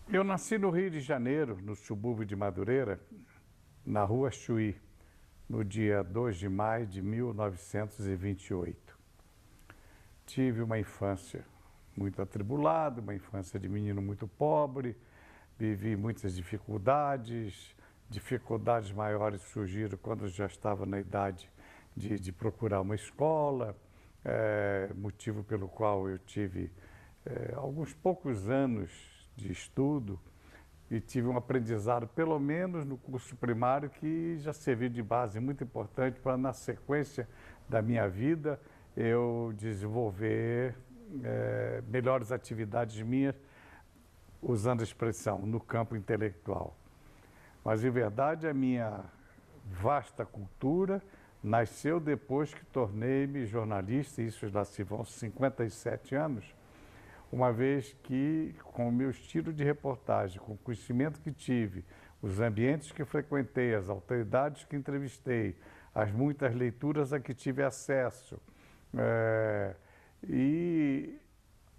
Eu nasci no Rio de Janeiro, no subúrbio de Madureira, na rua Chuí, no dia 2 de maio de 1928. Tive uma infância muito atribulada, uma infância de menino muito pobre, vivi muitas dificuldades, dificuldades maiores surgiram quando eu já estava na idade de procurar uma escola, motivo pelo qual eu tive alguns poucos anos de estudo e tive um aprendizado, pelo menos no curso primário, que já serviu de base muito importante para, na sequência da minha vida, eu desenvolver melhores atividades minhas, usando a expressão, no campo intelectual. Mas, em verdade, a minha vasta cultura nasceu depois que tornei-me jornalista, e isso já se vão 57 anos, uma vez que, com o meu estilo de reportagem, com o conhecimento que tive, os ambientes que frequentei, as autoridades que entrevistei, as muitas leituras a que tive acesso, e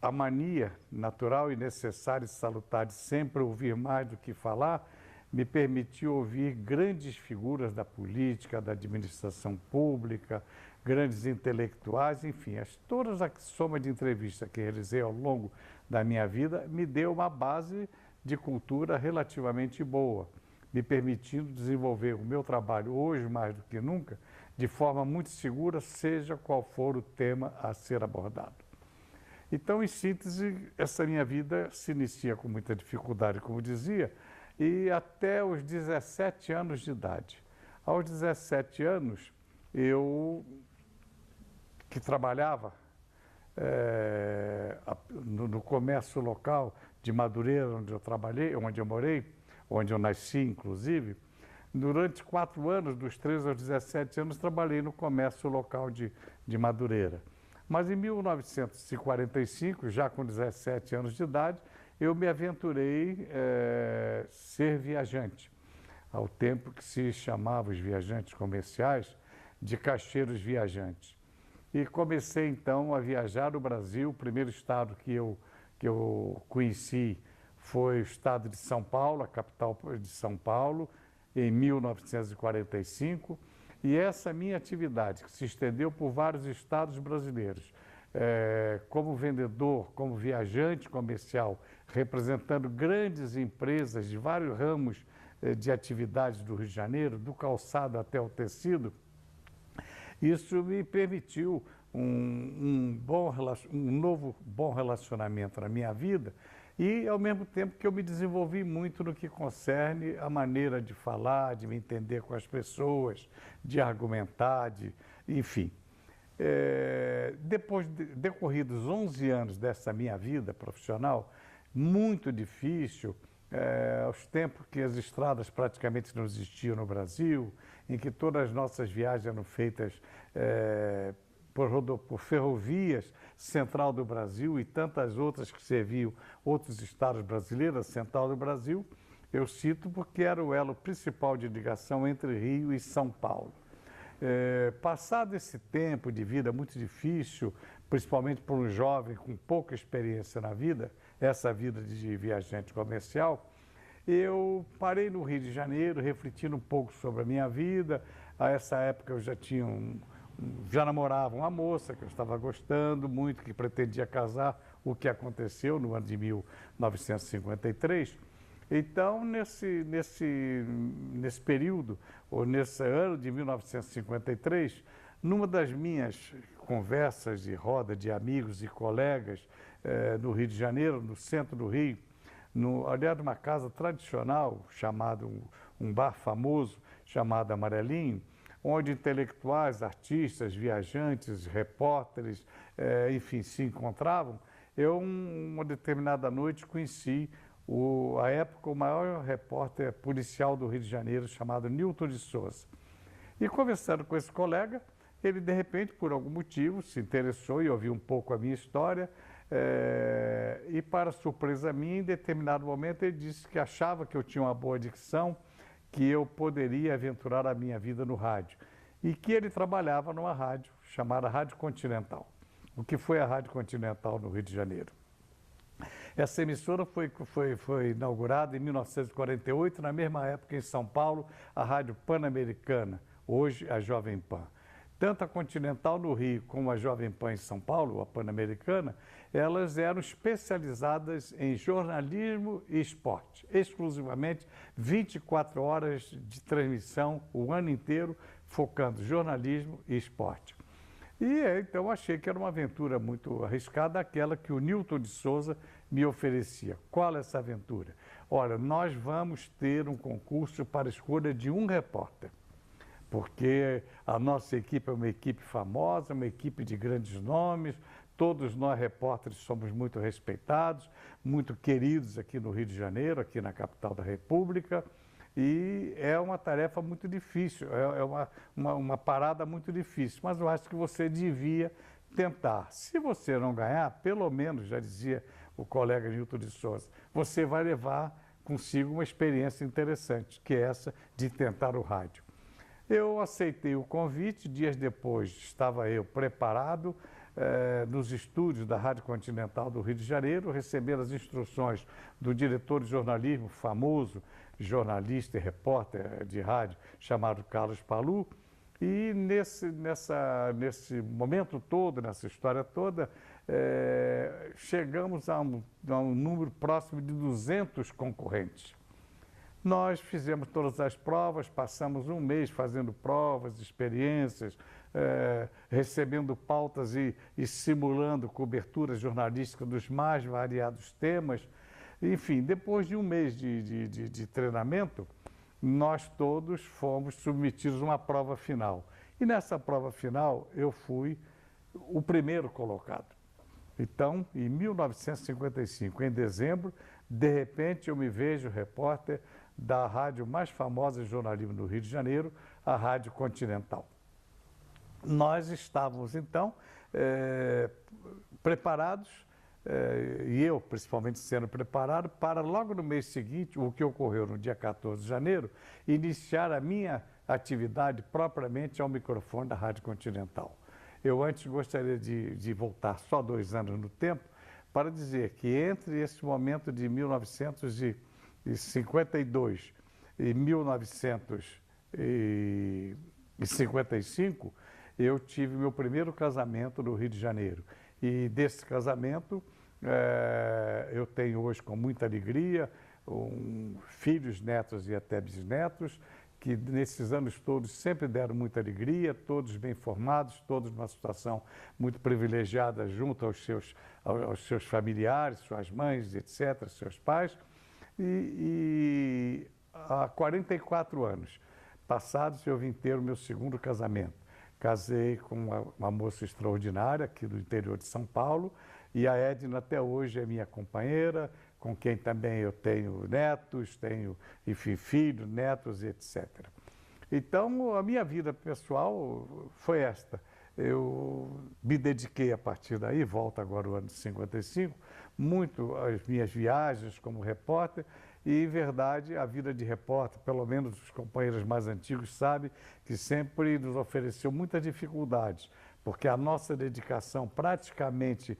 a mania natural e necessária e salutar de sempre ouvir mais do que falar, me permitiu ouvir grandes figuras da política, da administração pública, grandes intelectuais, enfim, toda a soma de entrevistas que realizei ao longo da minha vida me deu uma base de cultura relativamente boa, me permitindo desenvolver o meu trabalho hoje mais do que nunca, de forma muito segura, seja qual for o tema a ser abordado. Então, em síntese, essa minha vida se inicia com muita dificuldade, como dizia, e até os 17 anos de idade. Aos 17 anos, eu, que trabalhava no comércio local de Madureira, onde eu trabalhei, onde eu morei, onde eu nasci, inclusive, durante 4 anos, dos 13 aos 17 anos, trabalhei no comércio local de Madureira. Mas em 1945, já com 17 anos de idade, eu me aventurei ser viajante, ao tempo que se chamava os viajantes comerciais de caixeiros viajantes. E comecei então a viajar o Brasil. O primeiro estado que eu conheci foi o estado de São Paulo, a capital de São Paulo, em 1945. E essa minha atividade, que se estendeu por vários estados brasileiros, como vendedor, como viajante comercial, representando grandes empresas de vários ramos de atividades do Rio de Janeiro, do calçado até o tecido, isso me permitiu um novo bom relacionamento na minha vida e, ao mesmo tempo, que eu me desenvolvi muito no que concerne a maneira de falar, de me entender com as pessoas, de argumentar, enfim. Depois de decorridos 11 anos dessa minha vida profissional, muito difícil, aos tempos que as estradas praticamente não existiam no Brasil, em que todas as nossas viagens eram feitas por ferrovias, Central do Brasil e tantas outras que serviam outros estados brasileiros, Central do Brasil, eu cito porque era o elo principal de ligação entre Rio e São Paulo. Passado esse tempo de vida muito difícil, principalmente para um jovem com pouca experiência na vida, essa vida de viajante comercial, eu parei no Rio de Janeiro, refletindo um pouco sobre a minha vida. A essa época eu já namorava uma moça que eu estava gostando muito, que pretendia casar, o que aconteceu no ano de 1953. Então, nesse período, ou nesse ano de 1953, numa das minhas conversas de roda de amigos e colegas no Rio de Janeiro, no centro do Rio, aliás, uma casa tradicional, um bar famoso chamado Amarelinho, onde intelectuais, artistas, viajantes, repórteres, enfim, se encontravam, eu, uma determinada noite, conheci à época, o maior repórter policial do Rio de Janeiro, chamado Nilton de Souza. E conversando com esse colega, ele, de repente, por algum motivo, se interessou e ouviu um pouco a minha história, e, para surpresa minha, em determinado momento, ele disse que achava que eu tinha uma boa dicção, que eu poderia aventurar a minha vida no rádio, e que ele trabalhava numa rádio chamada Rádio Continental. O que foi a Rádio Continental no Rio de Janeiro? Essa emissora foi inaugurada em 1948, na mesma época em São Paulo, a Rádio Pan-Americana, hoje a Jovem Pan. Tanto a Continental no Rio como a Jovem Pan em São Paulo, a Pan-Americana, elas eram especializadas em jornalismo e esporte, exclusivamente 24 horas de transmissão o ano inteiro, focando jornalismo e esporte. E então achei que era uma aventura muito arriscada, aquela que o Newton de Souza me oferecia. Qual é essa aventura? Olha, nós vamos ter um concurso para a escolha de um repórter, porque a nossa equipe é uma equipe famosa, uma equipe de grandes nomes, todos nós repórteres somos muito respeitados, muito queridos aqui no Rio de Janeiro, aqui na capital da República, e é uma tarefa muito difícil, é uma parada muito difícil, mas eu acho que você devia tentar. Se você não ganhar, pelo menos, já dizia o colega Newton de Souza, você vai levar consigo uma experiência interessante, que é essa de tentar o rádio. Eu aceitei o convite, dias depois estava eu preparado nos estúdios da Rádio Continental do Rio de Janeiro, recebendo as instruções do diretor de jornalismo, famoso jornalista e repórter de rádio, chamado Carlos Palu, e nesse momento todo, nessa história toda, chegamos a um número próximo de 200 concorrentes. Nós fizemos todas as provas, passamos um mês fazendo provas, experiências, recebendo pautas e simulando coberturas jornalísticas dos mais variados temas. Enfim, depois de um mês de treinamento, nós todos fomos submetidos a uma prova final. E nessa prova final eu fui o primeiro colocado. Então, em 1955, em dezembro, de repente eu me vejo repórter da rádio mais famosa de jornalismo no Rio de Janeiro, a Rádio Continental. Nós estávamos, então, preparados, e eu, principalmente, sendo preparado, para logo no mês seguinte, o que ocorreu no dia 14 de janeiro, iniciar a minha atividade propriamente ao microfone da Rádio Continental. Eu antes gostaria de voltar só 2 anos no tempo para dizer que entre esse momento de 1952 e 1955, eu tive meu primeiro casamento no Rio de Janeiro. E desse casamento, eu tenho hoje com muita alegria filhos, netos e até bisnetos, que nesses anos todos sempre deram muita alegria, todos bem formados, todos numa situação muito privilegiada junto aos seus familiares, suas mães, etc., seus pais. E há 44 anos passados eu vim ter o meu segundo casamento. Casei com uma moça extraordinária aqui do interior de São Paulo e a Edna até hoje é minha companheira, com quem também eu tenho netos, tenho, enfim, filhos, netos, etc. Então, a minha vida pessoal foi esta. Eu me dediquei a partir daí, volto agora ao ano de 55, muito às minhas viagens como repórter e, em verdade, a vida de repórter, pelo menos os companheiros mais antigos sabem, que sempre nos ofereceu muitas dificuldades, porque a nossa dedicação praticamente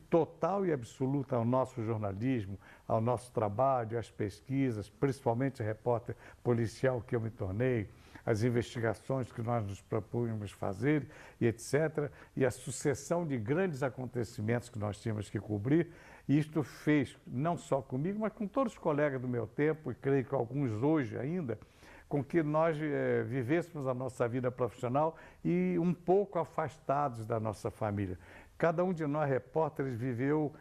total e absoluta ao nosso jornalismo, ao nosso trabalho, às pesquisas, principalmente repórter policial que eu me tornei, as investigações que nós nos propunhamos fazer e etc. E a sucessão de grandes acontecimentos que nós tínhamos que cobrir. E isto fez, não só comigo, mas com todos os colegas do meu tempo, e creio que alguns hoje ainda, com que nós vivêssemos a nossa vida profissional e um pouco afastados da nossa família. Cada um de nós, repórteres, viveu,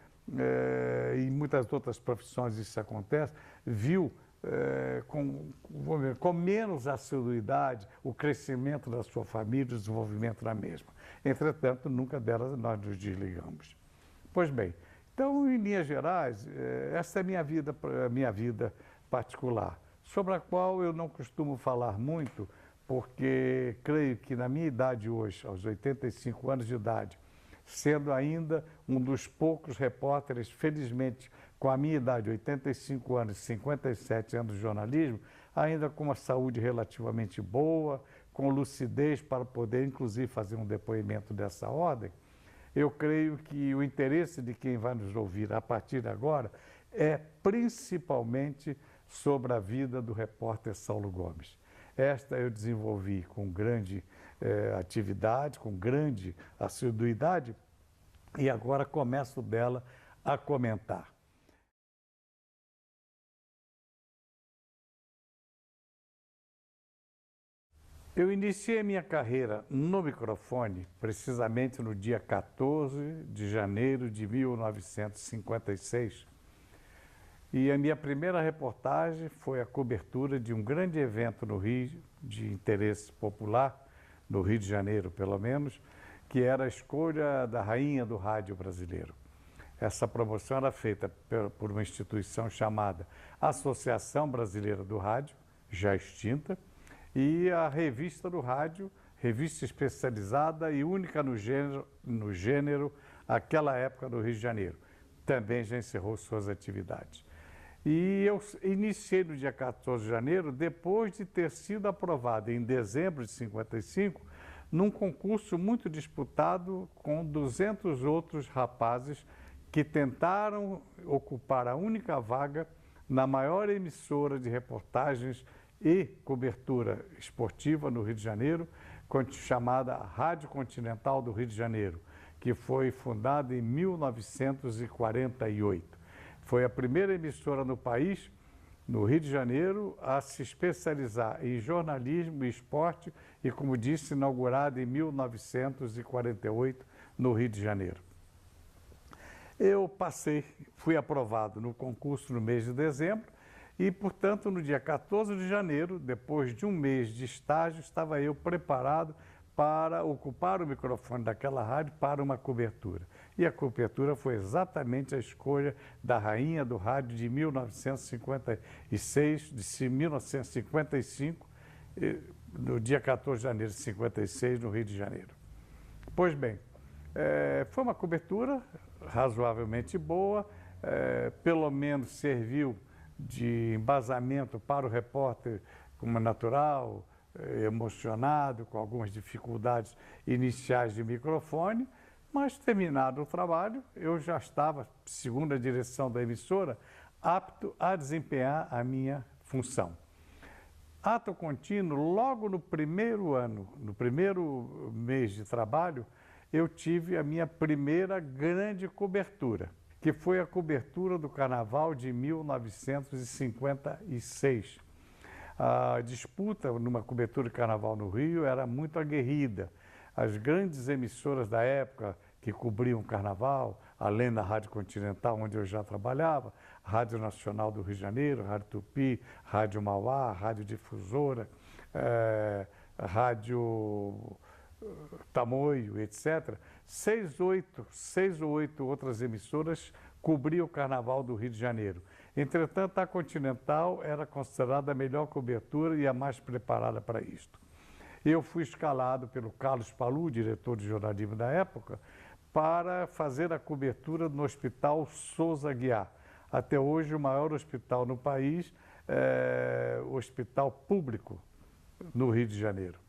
em muitas outras profissões isso acontece, viu com menos assiduidade o crescimento da sua família, o desenvolvimento da mesma. Entretanto, nunca delas nós nos desligamos. Pois bem, então, em linhas gerais, essa é a minha vida particular, sobre a qual eu não costumo falar muito, porque creio que na minha idade hoje, aos 85 anos de idade, sendo ainda um dos poucos repórteres, felizmente, com a minha idade, 85 anos e 57 anos de jornalismo, ainda com uma saúde relativamente boa, com lucidez para poder, inclusive, fazer um depoimento dessa ordem, eu creio que o interesse de quem vai nos ouvir a partir de agora é principalmente sobre a vida do repórter Saulo Gomes. Esta eu desenvolvi com grande atividade, com grande assiduidade, e agora começo dela a comentar. Eu iniciei a minha carreira no microfone precisamente no dia 14 de janeiro de 1956. E a minha primeira reportagem foi a cobertura de um grande evento no Rio, de interesse popular, no Rio de Janeiro pelo menos, que era a escolha da rainha do rádio brasileiro. Essa promoção era feita por uma instituição chamada Associação Brasileira do Rádio, já extinta, e a Revista do Rádio, revista especializada e única no gênero aquela época no Rio de Janeiro. Também já encerrou suas atividades. E eu iniciei no dia 14 de janeiro, depois de ter sido aprovado em dezembro de 55, num concurso muito disputado com 200 outros rapazes que tentaram ocupar a única vaga na maior emissora de reportagens e cobertura esportiva no Rio de Janeiro, chamada Rádio Continental do Rio de Janeiro, que foi fundada em 1948. Foi a primeira emissora no país, no Rio de Janeiro, a se especializar em jornalismo e esporte e, como disse, inaugurada em 1948 no Rio de Janeiro. Eu fui aprovado no concurso no mês de dezembro, e, portanto, no dia 14 de janeiro, depois de um mês de estágio, estava eu preparado para ocupar o microfone daquela rádio para uma cobertura. E a cobertura foi exatamente a escolha da rainha do rádio de 1956, de 1955, no dia 14 de janeiro de 56, no Rio de Janeiro. Pois bem, foi uma cobertura razoavelmente boa, pelo menos serviu de embasamento para o repórter, como é natural, emocionado, com algumas dificuldades iniciais de microfone, mas terminado o trabalho, eu já estava, segundo a direção da emissora, apto a desempenhar a minha função. Ato contínuo, logo no primeiro ano, no primeiro mês de trabalho, eu tive a minha primeira grande cobertura, que foi a cobertura do Carnaval de 1956. A disputa numa cobertura de Carnaval no Rio era muito aguerrida. As grandes emissoras da época que cobriam o Carnaval, além da Rádio Continental, onde eu já trabalhava, Rádio Nacional do Rio de Janeiro, Rádio Tupi, Rádio Mauá, Rádio Difusora, Rádio Tamoio, etc., seis ou oito outras emissoras cobriam o Carnaval do Rio de Janeiro. Entretanto, a Continental era considerada a melhor cobertura e a mais preparada para isto. Eu fui escalado pelo Carlos Palu, diretor de jornalismo da época, para fazer a cobertura no Hospital Souza Aguiar. Até hoje, o maior hospital no país, o hospital público no Rio de Janeiro.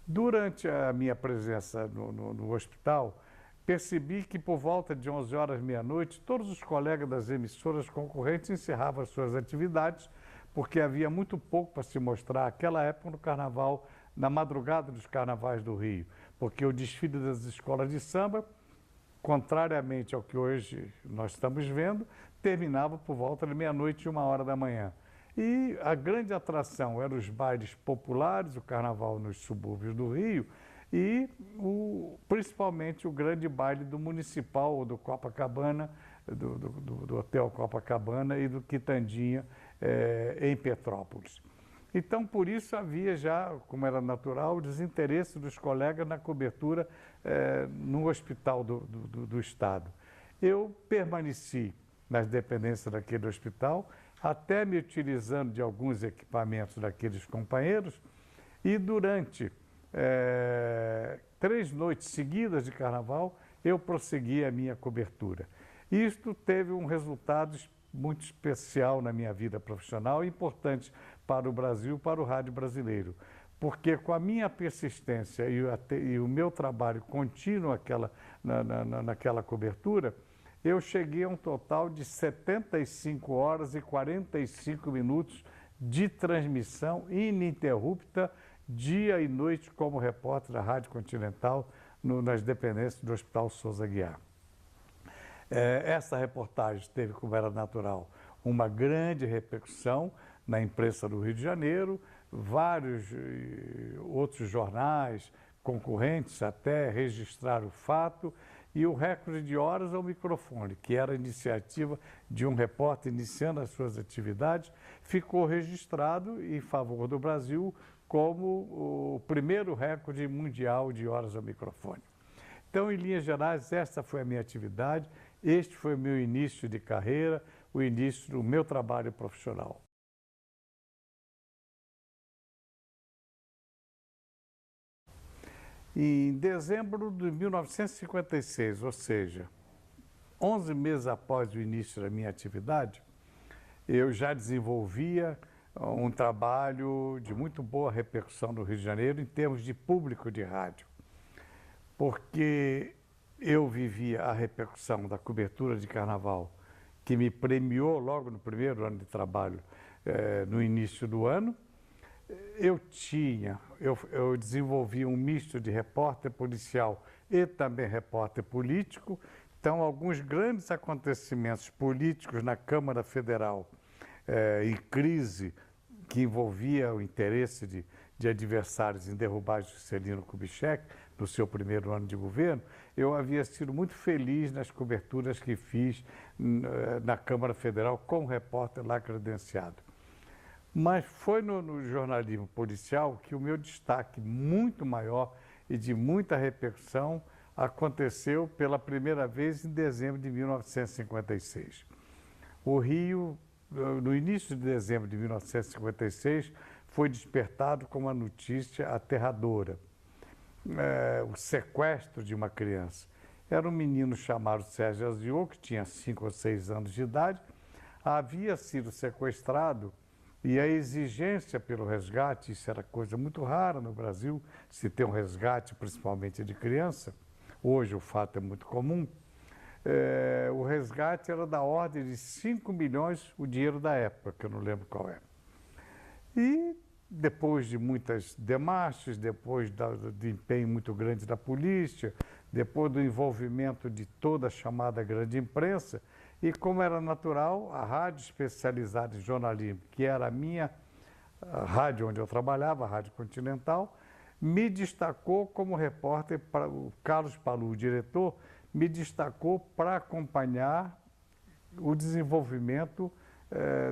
Durante a minha presença no hospital, percebi que por volta de 11 horas, meia-noite, todos os colegas das emissoras concorrentes encerravam as suas atividades, porque havia muito pouco para se mostrar naquela época no Carnaval, na madrugada dos Carnavais do Rio, porque o desfile das escolas de samba, contrariamente ao que hoje nós estamos vendo, terminava por volta de meia-noite e 1 hora da manhã. E a grande atração eram os bailes populares, o Carnaval nos subúrbios do Rio, e principalmente o grande baile do Municipal, do Copacabana, do Hotel Copacabana e do Quitandinha, em Petrópolis. Então, por isso havia já, como era natural, o desinteresse dos colegas na cobertura no hospital do Estado. Eu permaneci nas dependências daquele hospital, até me utilizando de alguns equipamentos daqueles companheiros, e durante 3 noites seguidas de Carnaval, eu prossegui a minha cobertura. Isto teve um resultado muito especial na minha vida profissional e importante para o Brasil, para o rádio brasileiro, porque com a minha persistência e o meu trabalho contínuo naquela cobertura, eu cheguei a um total de 75 horas e 45 minutos de transmissão ininterrupta, dia e noite, como repórter da Rádio Continental, nas dependências do Hospital Souza Aguiar. Essa reportagem teve, como era natural, uma grande repercussão na imprensa do Rio de Janeiro, vários outros jornais concorrentes até registraram o fato, e o recorde de horas ao microfone, que era a iniciativa de um repórter iniciando as suas atividades, ficou registrado em favor do Brasil como o primeiro recorde mundial de horas ao microfone. Então, em linhas gerais, essa foi a minha atividade, este foi o meu início de carreira, o início do meu trabalho profissional. Em dezembro de 1956, ou seja, 11 meses após o início da minha atividade, eu já desenvolvia um trabalho de muito boa repercussão no Rio de Janeiro em termos de público de rádio, porque eu vivia a repercussão da cobertura de carnaval, que me premiou logo no primeiro ano de trabalho, no início do ano. Eu desenvolvi um misto de repórter policial e também repórter político. Então, alguns grandes acontecimentos políticos na Câmara Federal em crise, que envolvia o interesse de adversários em derrubar Juscelino Kubitschek no seu primeiro ano de governo, eu havia sido muito feliz nas coberturas que fiz na Câmara Federal como repórter lá credenciado. Mas foi no jornalismo policial que o meu destaque muito maior e de muita repercussão aconteceu pela primeira vez em dezembro de 1956. O Rio, no início de dezembro de 1956, foi despertado com uma notícia aterradora. O sequestro de uma criança. Era um menino chamado Sérgio Aziot, que tinha 5 ou 6 anos de idade, havia sido sequestrado. E a exigência pelo resgate, isso era coisa muito rara no Brasil, se ter um resgate, principalmente de criança. Hoje o fato é muito comum. O resgate era da ordem de 5 milhões, o dinheiro da época, que eu não lembro qual é. E depois de muitas demarches, depois do empenho muito grande da polícia, depois do envolvimento de toda a chamada grande imprensa, e como era natural, a rádio especializada em jornalismo, que era a rádio onde eu trabalhava, a Rádio Continental, me destacou como repórter, o Carlos Palu, o diretor, me destacou para acompanhar o desenvolvimento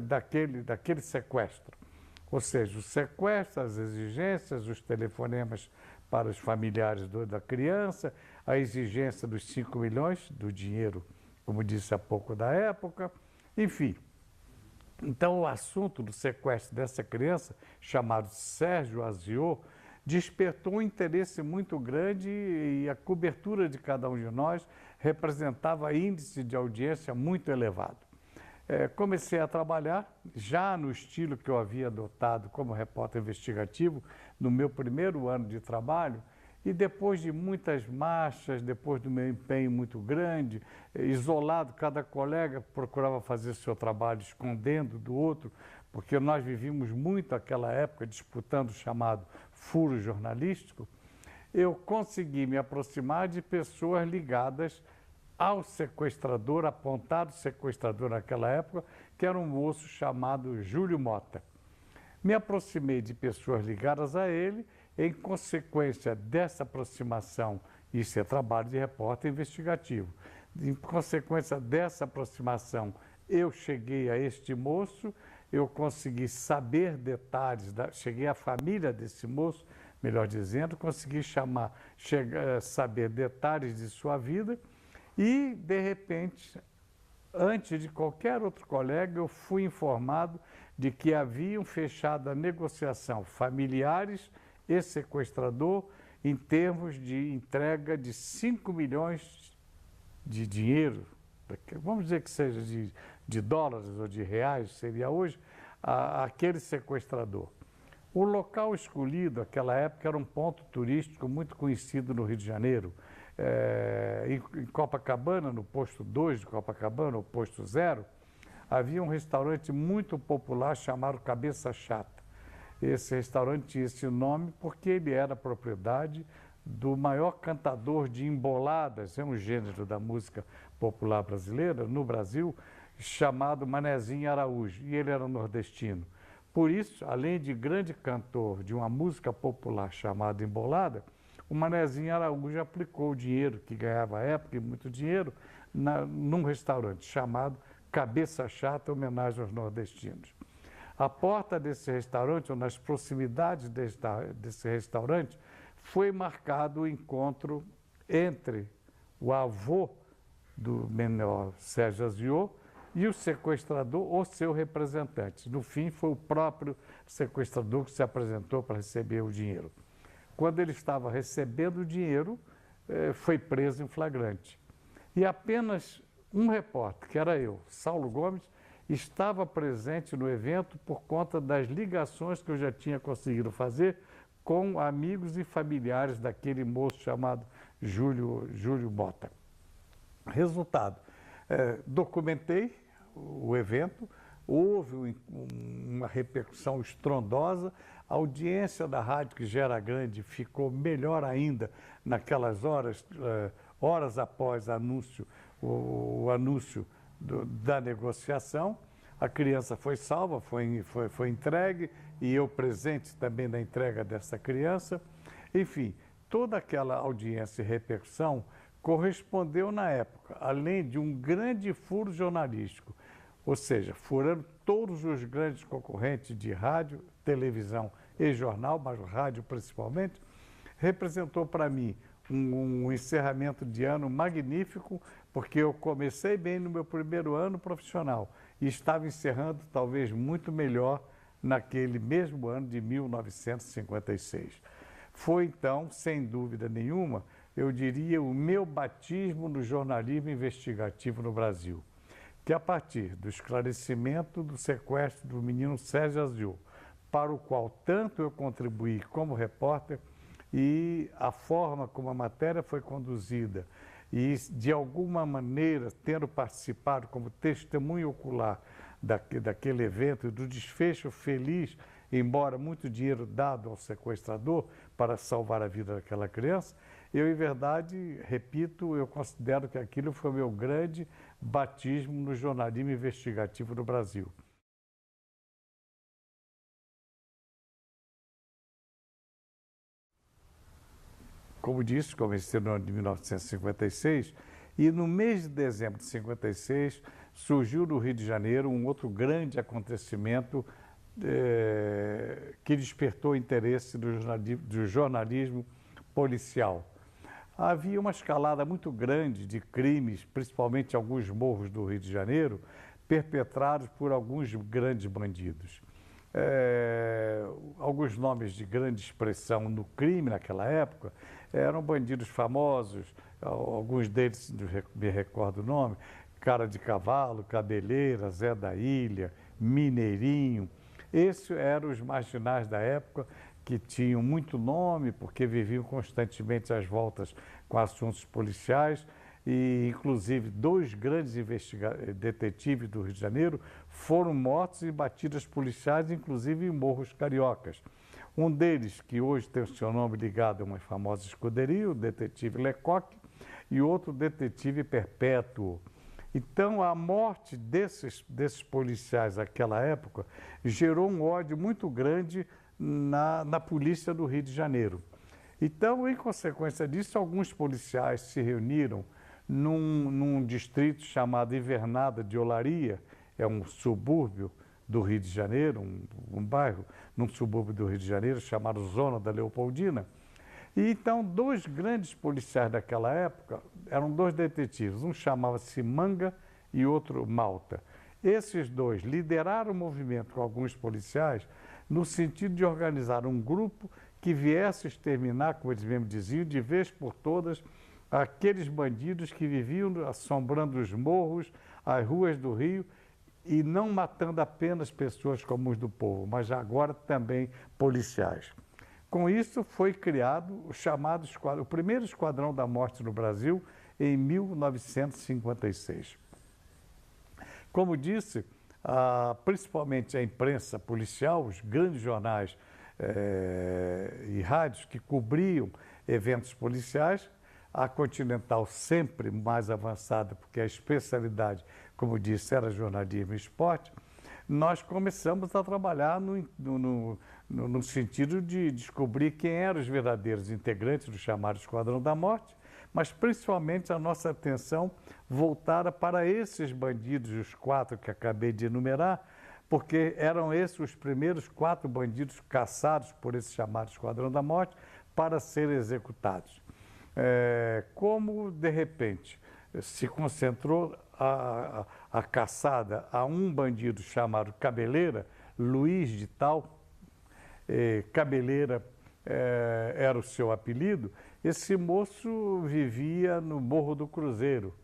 daquele sequestro. Ou seja, o sequestro, as exigências, os telefonemas para os familiares da criança, a exigência dos 5 milhões do dinheiro, como disse há pouco, da época, enfim. Então, o assunto do sequestro dessa criança, chamado Sérgio Aziot, despertou um interesse muito grande e a cobertura de cada um de nós representava índice de audiência muito elevado. Comecei a trabalhar já no estilo que eu havia adotado como repórter investigativo no meu primeiro ano de trabalho, e depois de muitas marchas, depois do meu empenho muito grande, isolado, cada colega procurava fazer seu trabalho escondendo do outro, porque nós vivíamos muito aquela época disputando o chamado furo jornalístico, eu consegui me aproximar de pessoas ligadas ao sequestrador, apontado sequestrador naquela época, que era um moço chamado Júlio Mota. Me aproximei de pessoas ligadas a ele. Em consequência dessa aproximação, isso é trabalho de repórter investigativo, em consequência dessa aproximação, eu cheguei a este moço, eu consegui saber detalhes, cheguei à família desse moço, melhor dizendo, consegui saber detalhes de sua vida e, de repente, antes de qualquer outro colega, eu fui informado de que haviam fechado a negociação familiares e sequestrador em termos de entrega de 5 milhões de dinheiro, vamos dizer que seja de dólares ou de reais, seria hoje, àquele sequestrador. O local escolhido, naquela época, era um ponto turístico muito conhecido no Rio de Janeiro. Em Copacabana, no posto 2 de Copacabana, o posto 0, havia um restaurante muito popular chamado Cabeça Chata. Esse restaurante tinha esse nome porque ele era propriedade do maior cantador de emboladas, é um gênero da música popular brasileira, no Brasil, chamado Manezinho Araújo, e ele era nordestino. Por isso, além de grande cantor de uma música popular chamada embolada, o Manezinho Araújo aplicou o dinheiro que ganhava à época, e muito dinheiro, num restaurante chamado Cabeça Chata, em homenagem aos nordestinos. À porta desse restaurante, ou nas proximidades desse restaurante, foi marcado o encontro entre o avô do menor Sérgio Aziot e o sequestrador ou seu representante. No fim, foi o próprio sequestrador que se apresentou para receber o dinheiro. Quando ele estava recebendo o dinheiro, foi preso em flagrante. E apenas um repórter, que era eu, Saulo Gomes, estava presente no evento por conta das ligações que eu já tinha conseguido fazer com amigos e familiares daquele moço chamado Júlio Mota. Resultado, documentei o evento, houve uma repercussão estrondosa, a audiência da rádio, que já era grande, ficou melhor ainda naquelas horas, horas após o anúncio da negociação. A criança foi salva, foi entregue, e eu presente também na entrega dessa criança. Enfim, toda aquela audiência e repercussão correspondeu na época, além de um grande furo jornalístico, ou seja, furando todos os grandes concorrentes de rádio, televisão e jornal, mas o rádio principalmente, representou para mim um encerramento de ano magnífico, porque eu comecei bem no meu primeiro ano profissional e estava encerrando talvez muito melhor naquele mesmo ano de 1956. Foi então, sem dúvida nenhuma, eu diria, o meu batismo no jornalismo investigativo no Brasil, que a partir do esclarecimento do sequestro do menino Sérgio Aziot, para o qual tanto eu contribuí como repórter, e a forma como a matéria foi conduzida, e de alguma maneira tendo participado como testemunho ocular daquele evento e do desfecho feliz, embora muito dinheiro dado ao sequestrador para salvar a vida daquela criança, eu, em verdade, repito, eu considero que aquilo foi o meu grande batismo no jornalismo investigativo no Brasil. Como disse, comecei no ano de 1956 e no mês de dezembro de 56 surgiu no Rio de Janeiro um outro grande acontecimento que despertou o interesse do jornalismo policial. Havia uma escalada muito grande de crimes, principalmente em alguns morros do Rio de Janeiro, perpetrados por alguns grandes bandidos. Alguns nomes de grande expressão no crime naquela época eram bandidos famosos, alguns deles, me recordo o nome, Cara de Cavalo, Cabeleira, Zé da Ilha, Mineirinho. Esses eram os marginais da época que tinham muito nome, porque viviam constantemente às voltas com assuntos policiais, e inclusive dois grandes detetives do Rio de Janeiro foram mortos em batidas policiais, inclusive em morros cariocas. Um deles, que hoje tem o seu nome ligado a uma famosa escuderia, o detetive Lecoq, e outro detetive Perpétuo. Então, a morte desses policiais naquela época gerou um ódio muito grande na polícia do Rio de Janeiro. Então, em consequência disso, alguns policiais se reuniram num distrito chamado Invernada de Olaria, é um subúrbio do Rio de Janeiro, um bairro num subúrbio do Rio de Janeiro chamado Zona da Leopoldina. E então, dois grandes policiais daquela época, eram dois detetives, um chamava-se Manga e outro Malta. Esses dois lideraram o movimento com alguns policiais no sentido de organizar um grupo que viesse exterminar, como eles mesmos diziam, de vez por todas, aqueles bandidos que viviam assombrando os morros, as ruas do Rio, e não matando apenas pessoas comuns do povo, mas agora também policiais. Com isso, foi criado o chamado o primeiro Esquadrão da Morte no Brasil, em 1956. Como disse, principalmente a imprensa policial, os grandes jornais e rádios que cobriam eventos policiais, a Continental sempre mais avançada, porque a especialidade, como disse, era jornalismo e esporte, nós começamos a trabalhar no sentido de descobrir quem eram os verdadeiros integrantes do chamado Esquadrão da Morte, mas principalmente a nossa atenção voltada para esses bandidos, os 4 que acabei de enumerar, porque eram esses os primeiros 4 bandidos caçados por esse chamado Esquadrão da Morte para serem executados. Como, de repente, se concentrou a caçada a um bandido chamado Cabeleira, Luiz de Tal, Cabeleira era o seu apelido, esse moço vivia no Morro do Cruzeiro,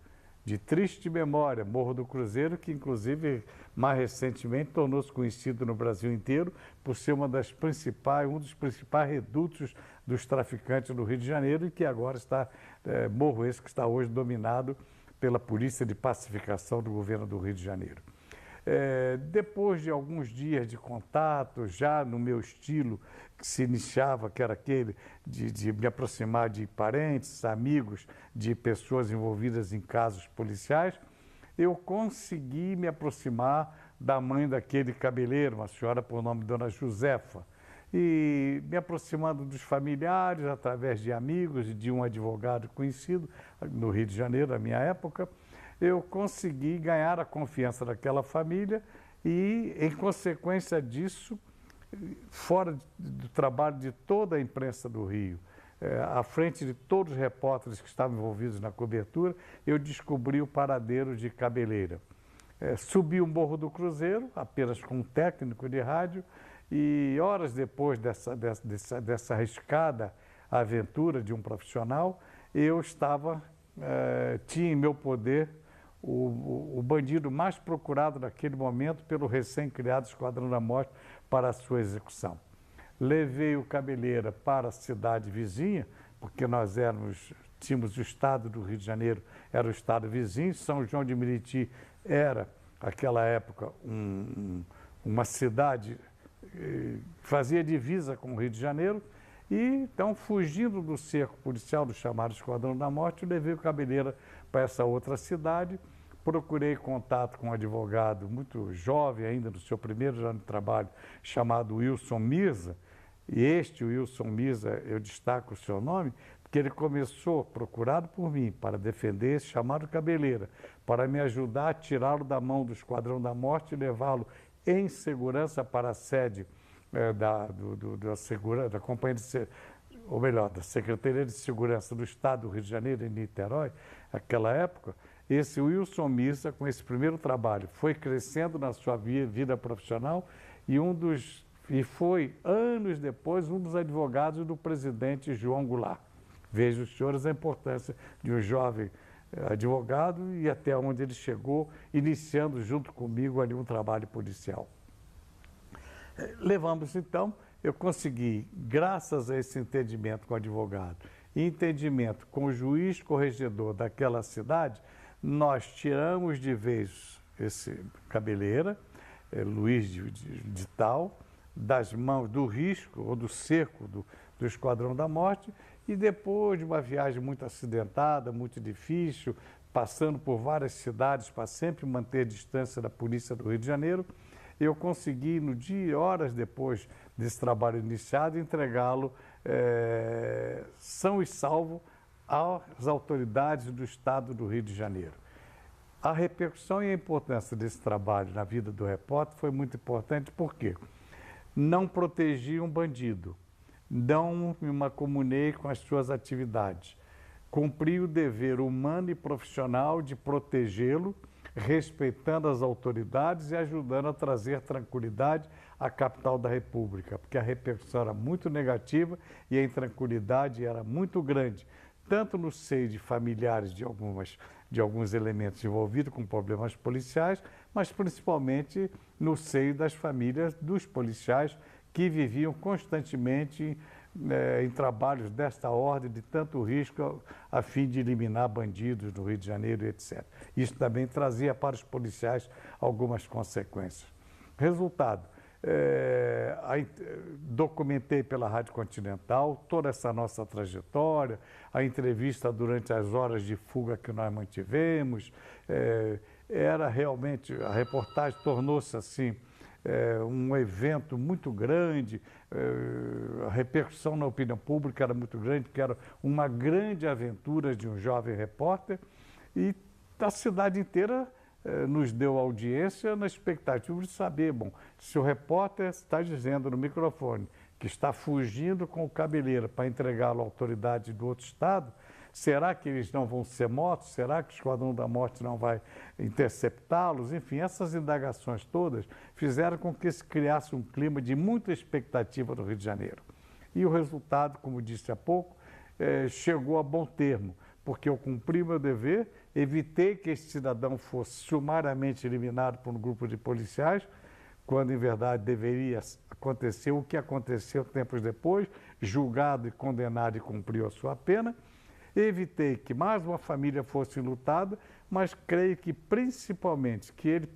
de triste memória, Morro do Cruzeiro, que inclusive mais recentemente tornou-se conhecido no Brasil inteiro por ser um dos principais redutos dos traficantes do Rio de Janeiro e que agora está, morro esse que está hoje dominado pela Polícia de Pacificação do governo do Rio de Janeiro. Depois de alguns dias de contato, já no meu estilo que se iniciava, que era aquele de me aproximar de parentes, amigos, de pessoas envolvidas em casos policiais, eu consegui me aproximar da mãe daquele cabeleiro, uma senhora por nome de Dona Josefa, e me aproximando dos familiares, através de amigos e de um advogado conhecido no Rio de Janeiro, na minha época, eu consegui ganhar a confiança daquela família e, em consequência disso, fora do trabalho de toda a imprensa do Rio, à frente de todos os repórteres que estavam envolvidos na cobertura, eu descobri o paradeiro de Cabeleira. Subi o Morro do Cruzeiro, apenas com um técnico de rádio, e horas depois dessa arriscada aventura de um profissional, eu tinha em meu poder o bandido mais procurado naquele momento pelo recém-criado Esquadrão da Morte para a sua execução. Levei o Cabeleira para a cidade vizinha, porque nós tínhamos o estado do Rio de Janeiro, era o estado vizinho, São João de Meriti era, naquela época, uma cidade que fazia divisa com o Rio de Janeiro, e então, fugindo do cerco policial do chamado Esquadrão da Morte, eu levei o Cabeleira para essa outra cidade, procurei contato com um advogado muito jovem ainda, no seu primeiro ano de trabalho, chamado Wilson Mirza, e este Wilson Mirza, eu destaco o seu nome, porque ele começou, procurado por mim, para defender esse chamado Cabeleira, para me ajudar a tirá-lo da mão do Esquadrão da Morte e levá-lo em segurança para a sede da Companhia ou melhor, da Secretaria de Segurança do Estado do Rio de Janeiro, em Niterói, naquela época. Esse Wilson Mirza, com esse primeiro trabalho, foi crescendo na sua vida profissional e foi, anos depois, um dos advogados do presidente João Goulart. Vejam, os senhores, a importância de um jovem advogado e até onde ele chegou, iniciando junto comigo ali um trabalho policial. Levamos, então, eu consegui, graças a esse entendimento com o advogado e entendimento com o juiz corregedor daquela cidade, nós tiramos de vez esse Cabeleira, Luiz de Tal, das mãos do risco ou do cerco do Esquadrão da Morte, e depois de uma viagem muito acidentada, muito difícil, passando por várias cidades para sempre manter a distância da polícia do Rio de Janeiro, eu consegui, no dia, horas depois desse trabalho iniciado, entregá-lo são e salvo às autoridades do Estado do Rio de Janeiro. A repercussão e a importância desse trabalho na vida do repórter foi muito importante, porque não protegi um bandido, não me macumunei com as suas atividades, cumpri o dever humano e profissional de protegê-lo, respeitando as autoridades e ajudando a trazer tranquilidade à capital da República, porque a repercussão era muito negativa e a intranquilidade era muito grande, tanto no seio de familiares de algumas de alguns elementos envolvidos com problemas policiais, mas principalmente no seio das famílias dos policiais que viviam constantemente em trabalhos desta ordem, de tanto risco, a fim de eliminar bandidos no Rio de Janeiro, etc. Isso também trazia para os policiais algumas consequências. Resultado, documentei pela Rádio Continental toda essa nossa trajetória, a entrevista durante as horas de fuga que nós mantivemos, era realmente, a reportagem tornou-se assim, um evento muito grande, a repercussão na opinião pública era muito grande, porque era uma grande aventura de um jovem repórter e a cidade inteira nos deu audiência na expectativa de saber, bom, se o repórter está dizendo no microfone que está fugindo com o Cabeleira para entregá-lo à autoridade do outro estado, será que eles não vão ser mortos? Será que o Esquadrão da Morte não vai interceptá-los? Enfim, essas indagações todas fizeram com que se criasse um clima de muita expectativa no Rio de Janeiro. E o resultado, como disse há pouco, chegou a bom termo, porque eu cumpri meu dever, evitei que esse cidadão fosse sumariamente eliminado por um grupo de policiais, quando em verdade deveria acontecer o que aconteceu tempos depois, julgado e condenado e cumpriu a sua pena. Evitei que mais uma família fosse enlutada, mas creio que principalmente que ele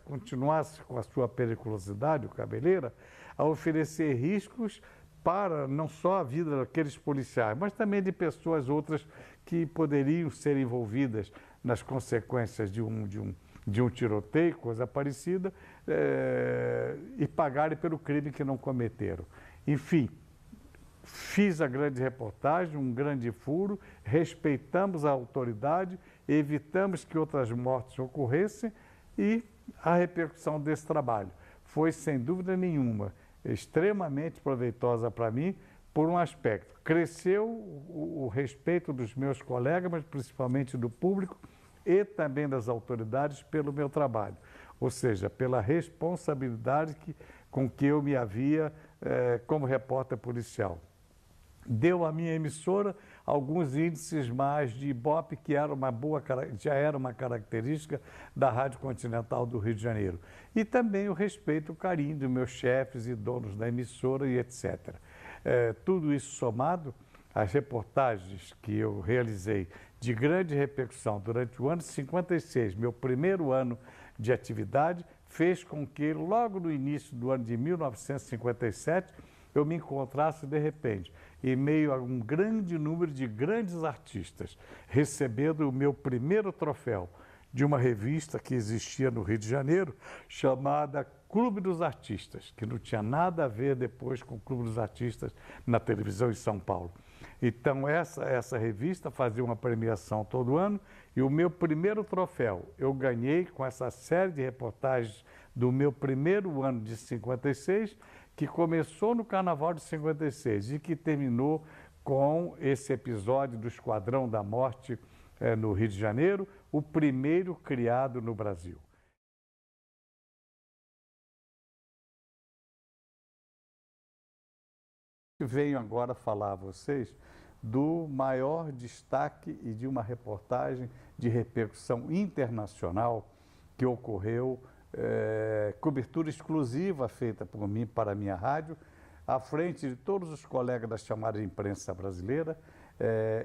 continuasse com a sua periculosidade, o Cabeleira, a oferecer riscos para não só a vida daqueles policiais, mas também de pessoas outras que poderiam ser envolvidas nas consequências de um tiroteio, coisa parecida, e pagarem pelo crime que não cometeram. Enfim, fiz a grande reportagem, um grande furo, respeitamos a autoridade, evitamos que outras mortes ocorressem e a repercussão desse trabalho foi, sem dúvida nenhuma, extremamente proveitosa para mim, por um aspecto. Cresceu o respeito dos meus colegas, mas principalmente do público e também das autoridades pelo meu trabalho, ou seja, pela responsabilidade com que eu me havia como repórter policial. Deu à minha emissora alguns índices mais de Ibope, que era já era uma característica da Rádio Continental do Rio de Janeiro. E também o respeito, o carinho dos meus chefes e donos da emissora e etc. Tudo isso somado, as reportagens que eu realizei de grande repercussão durante o ano de 56, meu primeiro ano de atividade, fez com que logo no início do ano de 1957, eu me encontrasse de repente em meio a um grande número de grandes artistas, recebendo o meu primeiro troféu de uma revista que existia no Rio de Janeiro, chamada Clube dos Artistas, que não tinha nada a ver depois com o Clube dos Artistas na televisão em São Paulo. Então, essa revista fazia uma premiação todo ano e o meu primeiro troféu eu ganhei com essa série de reportagens do meu primeiro ano de 56, que começou no Carnaval de 56 e que terminou com esse episódio do Esquadrão da Morte no Rio de Janeiro, o primeiro criado no Brasil. Venho agora falar a vocês do maior destaque e de uma reportagem de repercussão internacional que ocorreu, cobertura exclusiva feita por mim para a minha rádio, à frente de todos os colegas da chamada imprensa brasileira,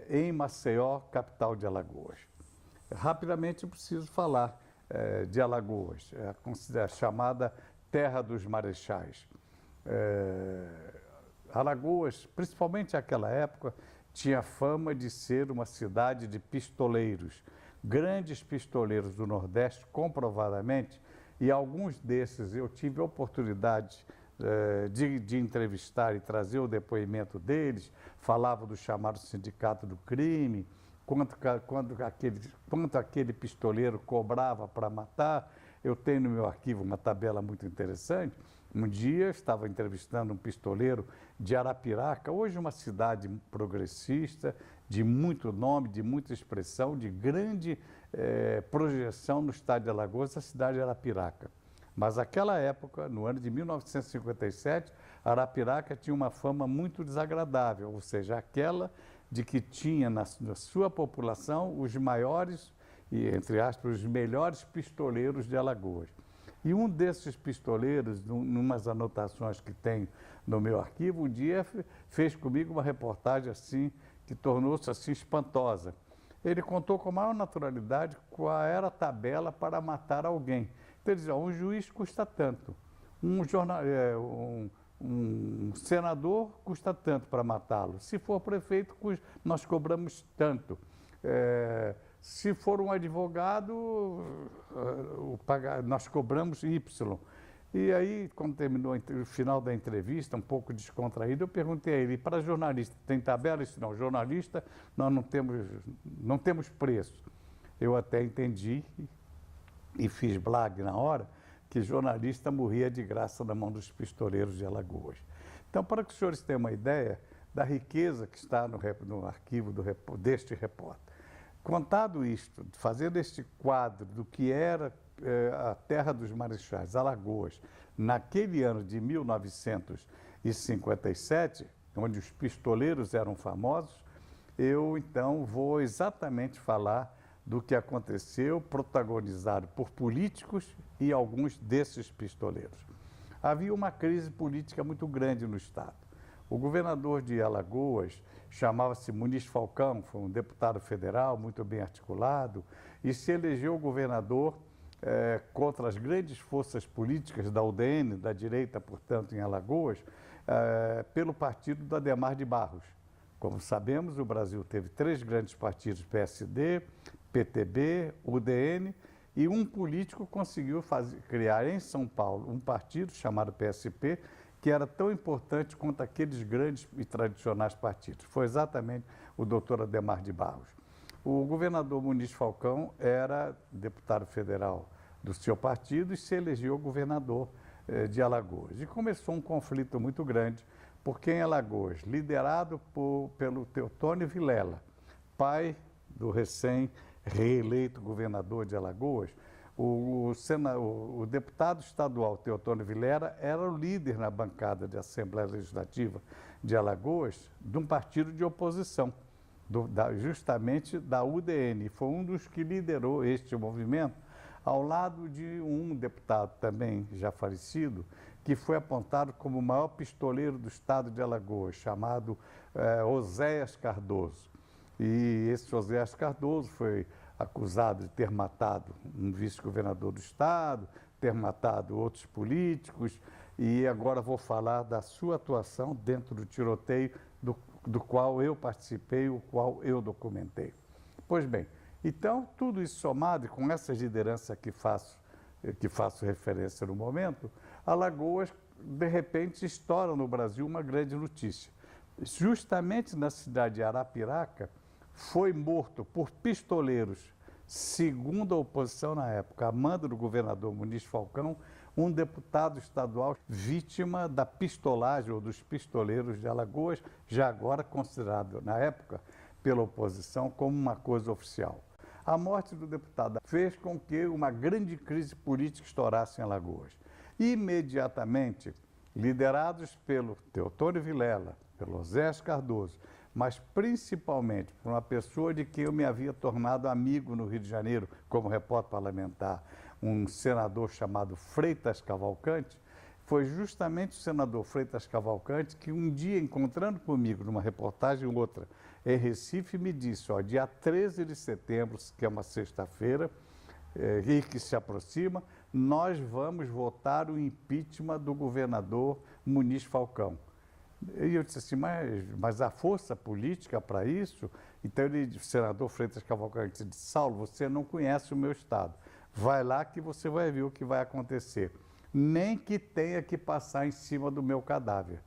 em Maceió, capital de Alagoas. Rapidamente eu preciso falar de Alagoas, a chamada Terra dos Marechais. Alagoas, principalmente naquela época, tinha fama de ser uma cidade de pistoleiros, grandes pistoleiros do Nordeste, comprovadamente, e alguns desses eu tive a oportunidade de entrevistar e trazer o depoimento deles, falava do chamado Sindicato do Crime, quanto aquele pistoleiro cobrava para matar. Eu tenho no meu arquivo uma tabela muito interessante. Um dia estava entrevistando um pistoleiro de Arapiraca, hoje uma cidade progressista, de muito nome, de muita expressão, de grande projeção no estado de Alagoas, a cidade de Arapiraca. Mas naquela época, no ano de 1957, Arapiraca tinha uma fama muito desagradável, ou seja, aquela de que tinha na sua população os maiores e, entre aspas, os melhores pistoleiros de Alagoas. E um desses pistoleiros, numas anotações que tem no meu arquivo, um dia fez comigo uma reportagem assim, que tornou-se assim espantosa. Ele contou com a maior naturalidade qual era a tabela para matar alguém. Então, ele dizia, um juiz custa tanto, um senador custa tanto para matá-lo, se for prefeito, nós cobramos tanto. Se for um advogado, nós cobramos Y. E aí, quando terminou o final da entrevista, um pouco descontraído, eu perguntei a ele, para jornalista, tem tabela? Ele disse, não, jornalista, nós não temos preço. Eu até entendi e fiz blague na hora, que jornalista morria de graça na mão dos pistoleiros de Alagoas. Então, para que os senhores tenham uma ideia da riqueza que está no arquivo deste repórter. Contado isto, fazendo este quadro do que era a terra dos Marechais, Alagoas, naquele ano de 1957, onde os pistoleiros eram famosos, eu então vou exatamente falar do que aconteceu, protagonizado por políticos e alguns desses pistoleiros. Havia uma crise política muito grande no Estado. O governador de Alagoas chamava-se Muniz Falcão, foi um deputado federal muito bem articulado e se elegeu governador contra as grandes forças políticas da UDN, da direita, portanto, em Alagoas, pelo partido do Adhemar de Barros. Como sabemos, o Brasil teve 3 grandes partidos, PSD, PTB, UDN, e um político conseguiu criar em São Paulo um partido chamado PSP, que era tão importante quanto aqueles grandes e tradicionais partidos. Foi exatamente o doutor Adhemar de Barros. O governador Muniz Falcão era deputado federal do seu partido e se elegeu governador de Alagoas. E começou um conflito muito grande, porque em Alagoas, liderado pelo Teotônio Vilela, pai do recém-reeleito governador de Alagoas, o deputado estadual Teotônio Vilela era o líder na bancada de Assembleia Legislativa de Alagoas de um partido de oposição, justamente da UDN. Foi um dos que liderou este movimento, ao lado de um deputado também já falecido, que foi apontado como o maior pistoleiro do estado de Alagoas, chamado Oséias Cardoso. E esse Oséias Cardoso foi acusado de ter matado um vice-governador do estado, ter matado outros políticos, e agora vou falar da sua atuação dentro do tiroteio do qual eu participei, o qual eu documentei. Pois bem, então tudo isso somado, e com essas lideranças que faço referência no momento, Alagoas, de repente, estoura no Brasil uma grande notícia. Justamente na cidade de Arapiraca, foi morto por pistoleiros, segundo a oposição na época, a mando do governador Muniz Falcão, um deputado estadual vítima da pistolagem ou dos pistoleiros de Alagoas, já agora considerado, na época, pela oposição como uma coisa oficial. A morte do deputado fez com que uma grande crise política estourasse em Alagoas. Imediatamente, liderados pelo Teotônio Vilela, pelo Oséias Cardoso, mas principalmente por uma pessoa de quem eu me havia tornado amigo no Rio de Janeiro, como repórter parlamentar, um senador chamado Freitas Cavalcante, foi justamente o senador Freitas Cavalcante que um dia, encontrando comigo numa reportagem ou outra em Recife, me disse, dia 13 de setembro, que é uma sexta-feira, e que se aproxima, nós vamos votar o impeachment do governador Muniz Falcão. E eu disse assim, mas há força política para isso? Então o senador Freitas Cavalcante disse, Saulo, você não conhece o meu estado. Vai lá que você vai ver o que vai acontecer. Nem que tenha que passar em cima do meu cadáver.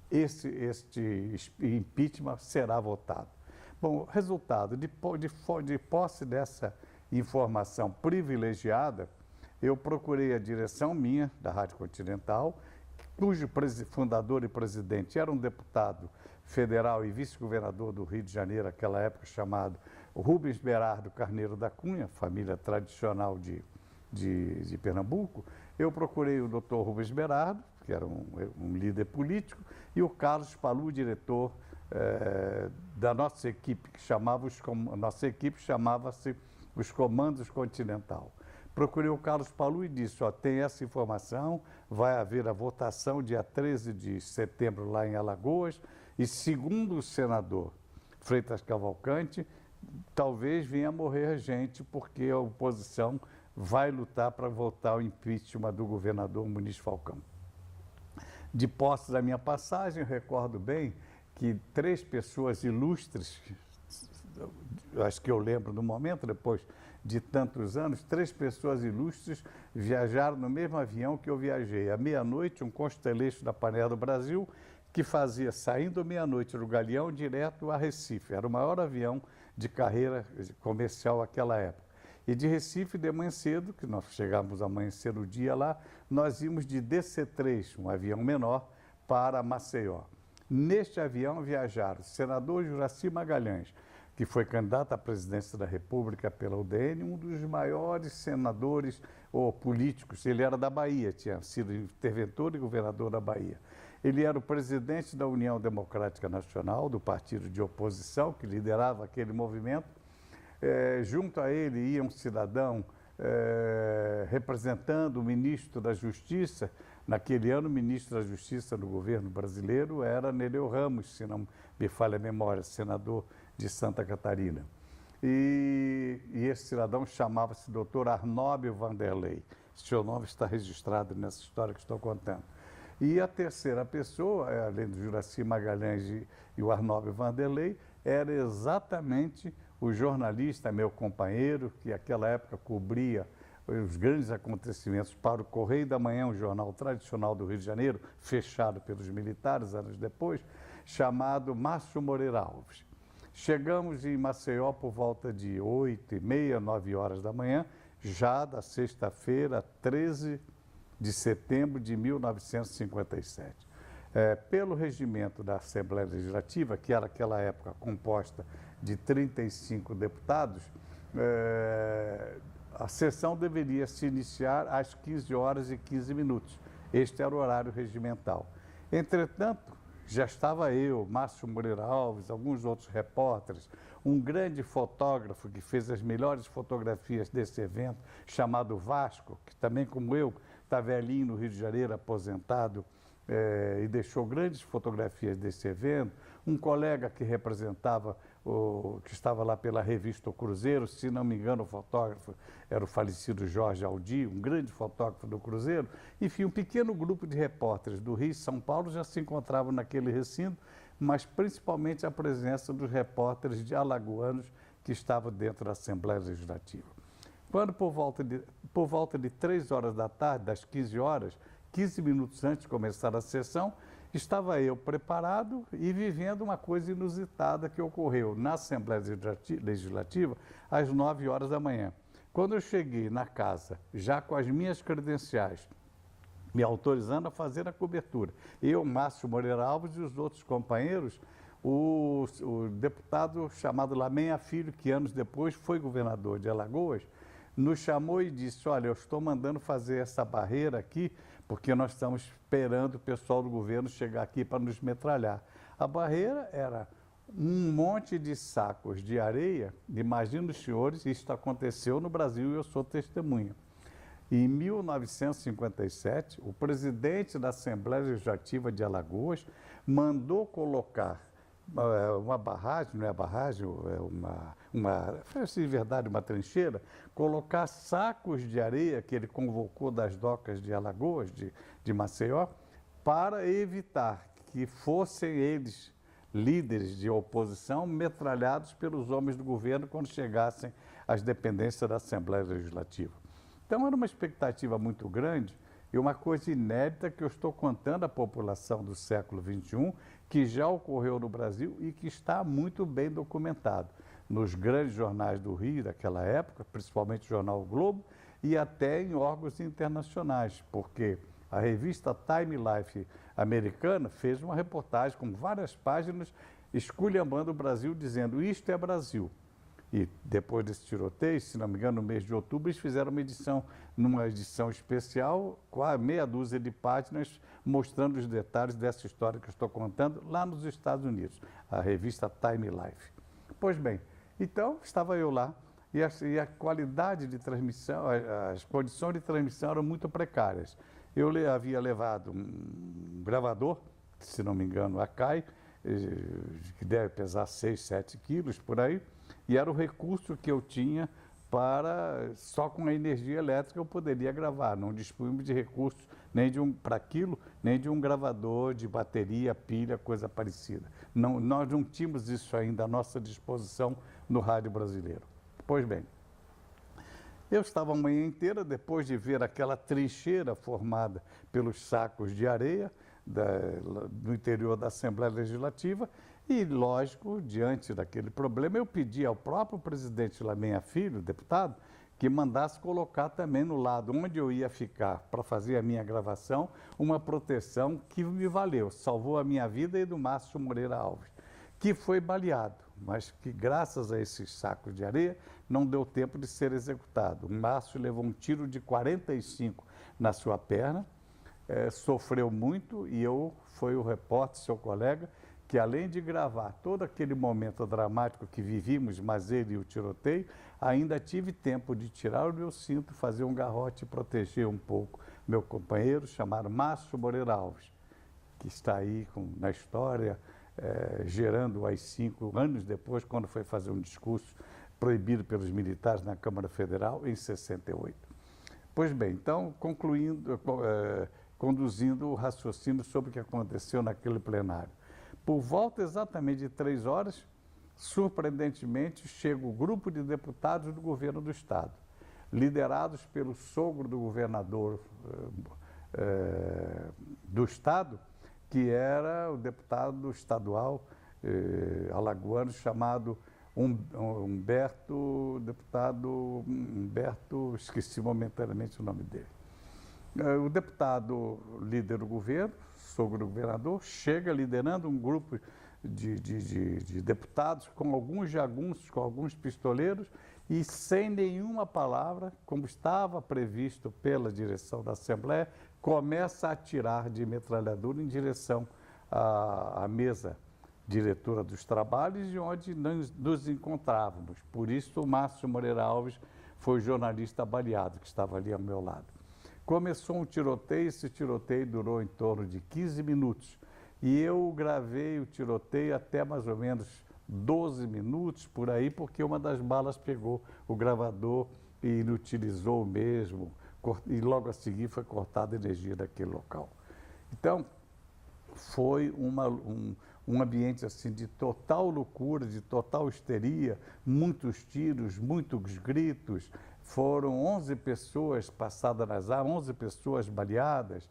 Este impeachment será votado. Bom, resultado, de posse dessa informação privilegiada, eu procurei a direção minha, da Rádio Continental, cujo fundador e presidente era um deputado federal e vice-governador do Rio de Janeiro, naquela época, chamado Rubens Berardo Carneiro da Cunha, família tradicional de Pernambuco. Eu procurei o doutor Rubens Berardo, que era um líder político, e o Carlos Palu, diretor da nossa equipe, a nossa equipe chamava-se os comandos Continental. Procurei o Carlos Palu e disse, ó, tem essa informação, vai haver a votação dia 13 de setembro lá em Alagoas, e segundo o senador Freitas Cavalcante, talvez venha a morrer gente, porque a oposição vai lutar para votar o impeachment do governador Muniz Falcão. De posse da minha passagem, eu recordo bem que 3 pessoas ilustres, acho que eu lembro do momento, depois de tantos anos, 3 pessoas ilustres viajaram no mesmo avião que eu viajei. À meia-noite, um Constellation da Panela do Brasil, que fazia, saindo meia-noite do Galeão, direto a Recife. Era o maior avião de carreira comercial naquela época. E de Recife, de manhã cedo, que nós chegávamos amanhecer o dia lá, nós íamos de DC-3, um avião menor, para Maceió. Neste avião viajaram o senador Juracy Magalhães, que foi candidato à presidência da República pela UDN, um dos maiores senadores ou políticos. Ele era da Bahia, tinha sido interventor e governador da Bahia. Ele era o presidente da União Democrática Nacional, do partido de oposição, que liderava aquele movimento. Junto a ele ia um cidadão representando o ministro da Justiça. Naquele ano, o ministro da Justiça do governo brasileiro era Nereu Ramos, se não me falha a memória, senador de Santa Catarina. E esse cidadão chamava-se Dr. Arnóbio Vanderlei. Seu nome está registrado nessa história que estou contando. E a terceira pessoa, além do Juracy Magalhães e o Arnóbio Vanderlei, era exatamente o jornalista, meu companheiro, que naquela época cobria os grandes acontecimentos para o Correio da Manhã, um jornal tradicional do Rio de Janeiro, fechado pelos militares anos depois, chamado Márcio Moreira Alves. Chegamos em Maceió por volta de 8h30, 9 horas da manhã, já da sexta-feira, 13 de setembro de 1957. Pelo regimento da Assembleia Legislativa, que era naquela época composta de 35 deputados, a sessão deveria se iniciar às 15 horas e 15 minutos. Este era o horário regimental. Entretanto, já estava eu, Márcio Moreira Alves, alguns outros repórteres, um grande fotógrafo que fez as melhores fotografias desse evento, chamado Vasco, que também, como eu, está velhinho no Rio de Janeiro, aposentado, e deixou grandes fotografias desse evento. Um colega que representava, que estava lá pela revista O Cruzeiro, se não me engano, o fotógrafo era o falecido Jorge Aldi, um grande fotógrafo do Cruzeiro. Enfim, um pequeno grupo de repórteres do Rio e São Paulo já se encontravam naquele recinto, mas principalmente a presença dos repórteres de alagoanos que estavam dentro da Assembleia Legislativa. Quando, por volta de 3 horas da tarde, das 15 horas, 15 minutos antes de começar a sessão, estava eu preparado e vivendo uma coisa inusitada que ocorreu na Assembleia Legislativa às 9 horas da manhã. Quando eu cheguei na casa, já com as minhas credenciais, me autorizando a fazer a cobertura, eu, Márcio Moreira Alves e os outros companheiros, o deputado chamado Lamenha Filho, que anos depois foi governador de Alagoas, nos chamou e disse, olha, eu estou mandando fazer essa barreira aqui, porque nós estamos esperando o pessoal do governo chegar aqui para nos metralhar. A barreira era um monte de sacos de areia. Imagina os senhores, isso aconteceu no Brasil e eu sou testemunha. Em 1957, o presidente da Assembleia Legislativa de Alagoas mandou colocar uma barragem, não é barragem, é de verdade uma trincheira, colocar sacos de areia que ele convocou das docas de Alagoas, de Maceió, para evitar que fossem eles, líderes de oposição, metralhados pelos homens do governo quando chegassem às dependências da Assembleia Legislativa. Então era uma expectativa muito grande e uma coisa inédita que eu estou contando à população do século XXI, que já ocorreu no Brasil e que está muito bem documentado nos grandes jornais do Rio daquela época, principalmente o jornal o Globo, e até em órgãos internacionais, porque a revista Time Life americana fez uma reportagem com várias páginas esculhambando o Brasil, dizendo isto é Brasil. E depois desse tiroteio, se não me engano, no mês de outubro, eles fizeram numa edição especial, com a meia dúzia de páginas, mostrando os detalhes dessa história que eu estou contando lá nos Estados Unidos, a revista Time Life. Pois bem, então estava eu lá e a qualidade de transmissão, as condições de transmissão eram muito precárias. Eu havia levado um gravador, se não me engano, Akai, que deve pesar 6, 7 quilos por aí, e era o recurso que eu tinha para, só com a energia elétrica eu poderia gravar, não dispunhamos de recursos nem para aquilo, nem de um gravador de bateria, pilha, coisa parecida. Não, nós não tínhamos isso ainda à nossa disposição no rádio brasileiro. Pois bem, eu estava a manhã inteira, depois de ver aquela trincheira formada pelos sacos de areia do interior da Assembleia Legislativa, e, lógico, diante daquele problema, eu pedi ao próprio presidente Lameia Filho, deputado, que mandasse colocar também no lado onde eu ia ficar para fazer a minha gravação, uma proteção que me valeu, salvou a minha vida e do Márcio Moreira Alves, que foi baleado, mas que graças a esses sacos de areia não deu tempo de ser executado. O Márcio levou um tiro de 45 na sua perna, sofreu muito e foi o repórter, seu colega, que além de gravar todo aquele momento dramático que vivíamos, mas ele e o tiroteio, ainda tive tempo de tirar o meu cinto, fazer um garrote e proteger um pouco meu companheiro, chamado Márcio Moreira Alves, que está aí na história, gerando AI-5 anos depois, quando foi fazer um discurso proibido pelos militares na Câmara Federal, em 68. Pois bem, então, conduzindo o raciocínio sobre o que aconteceu naquele plenário. Por volta exatamente de 3 horas, surpreendentemente, chega o grupo de deputados do governo do Estado, liderados pelo sogro do governador do Estado, que era o deputado estadual alagoano chamado Humberto, esqueci momentaneamente o nome dele. O deputado líder do governo, sogro do governador, chega liderando um grupo de deputados com alguns jagunços, com alguns pistoleiros e sem nenhuma palavra, como estava previsto pela direção da Assembleia, começa a atirar de metralhadora em direção à mesa diretora dos trabalhos e onde nós nos encontrávamos. Por isso, o Márcio Moreira Alves foi o jornalista baleado que estava ali ao meu lado. Começou um tiroteio, esse tiroteio durou em torno de 15 minutos. E eu gravei o tiroteio até mais ou menos 12 minutos por aí, porque uma das balas pegou o gravador e inutilizou o mesmo, e logo a seguir foi cortada a energia daquele local. Então, foi um ambiente assim de total loucura, de total histeria, muitos tiros, muitos gritos. Foram 11 pessoas passadas nas armas, 11 pessoas baleadas.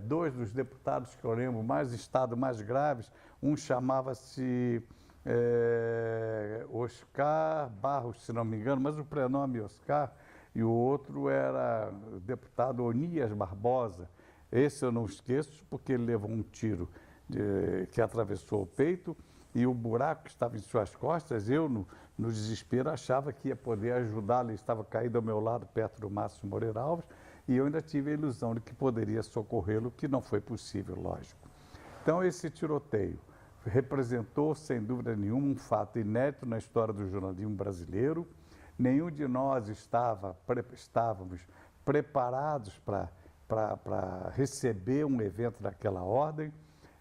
2 dos deputados que eu lembro estado mais graves, um chamava-se Oscar Barros, se não me engano, mas o prenome Oscar, e o outro era o deputado Onias Barbosa. Esse eu não esqueço, porque ele levou um tiro que atravessou o peito e o buraco que estava em suas costas, eu, no desespero, achava que ia poder ajudá-lo. Ele estava caído ao meu lado, perto do Márcio Moreira Alves, e eu ainda tive a ilusão de que poderia socorrê-lo, que não foi possível, lógico. Então, esse tiroteio representou, sem dúvida nenhuma, um fato inédito na história do jornalismo brasileiro. Nenhum de nós estávamos preparados para receber um evento daquela ordem.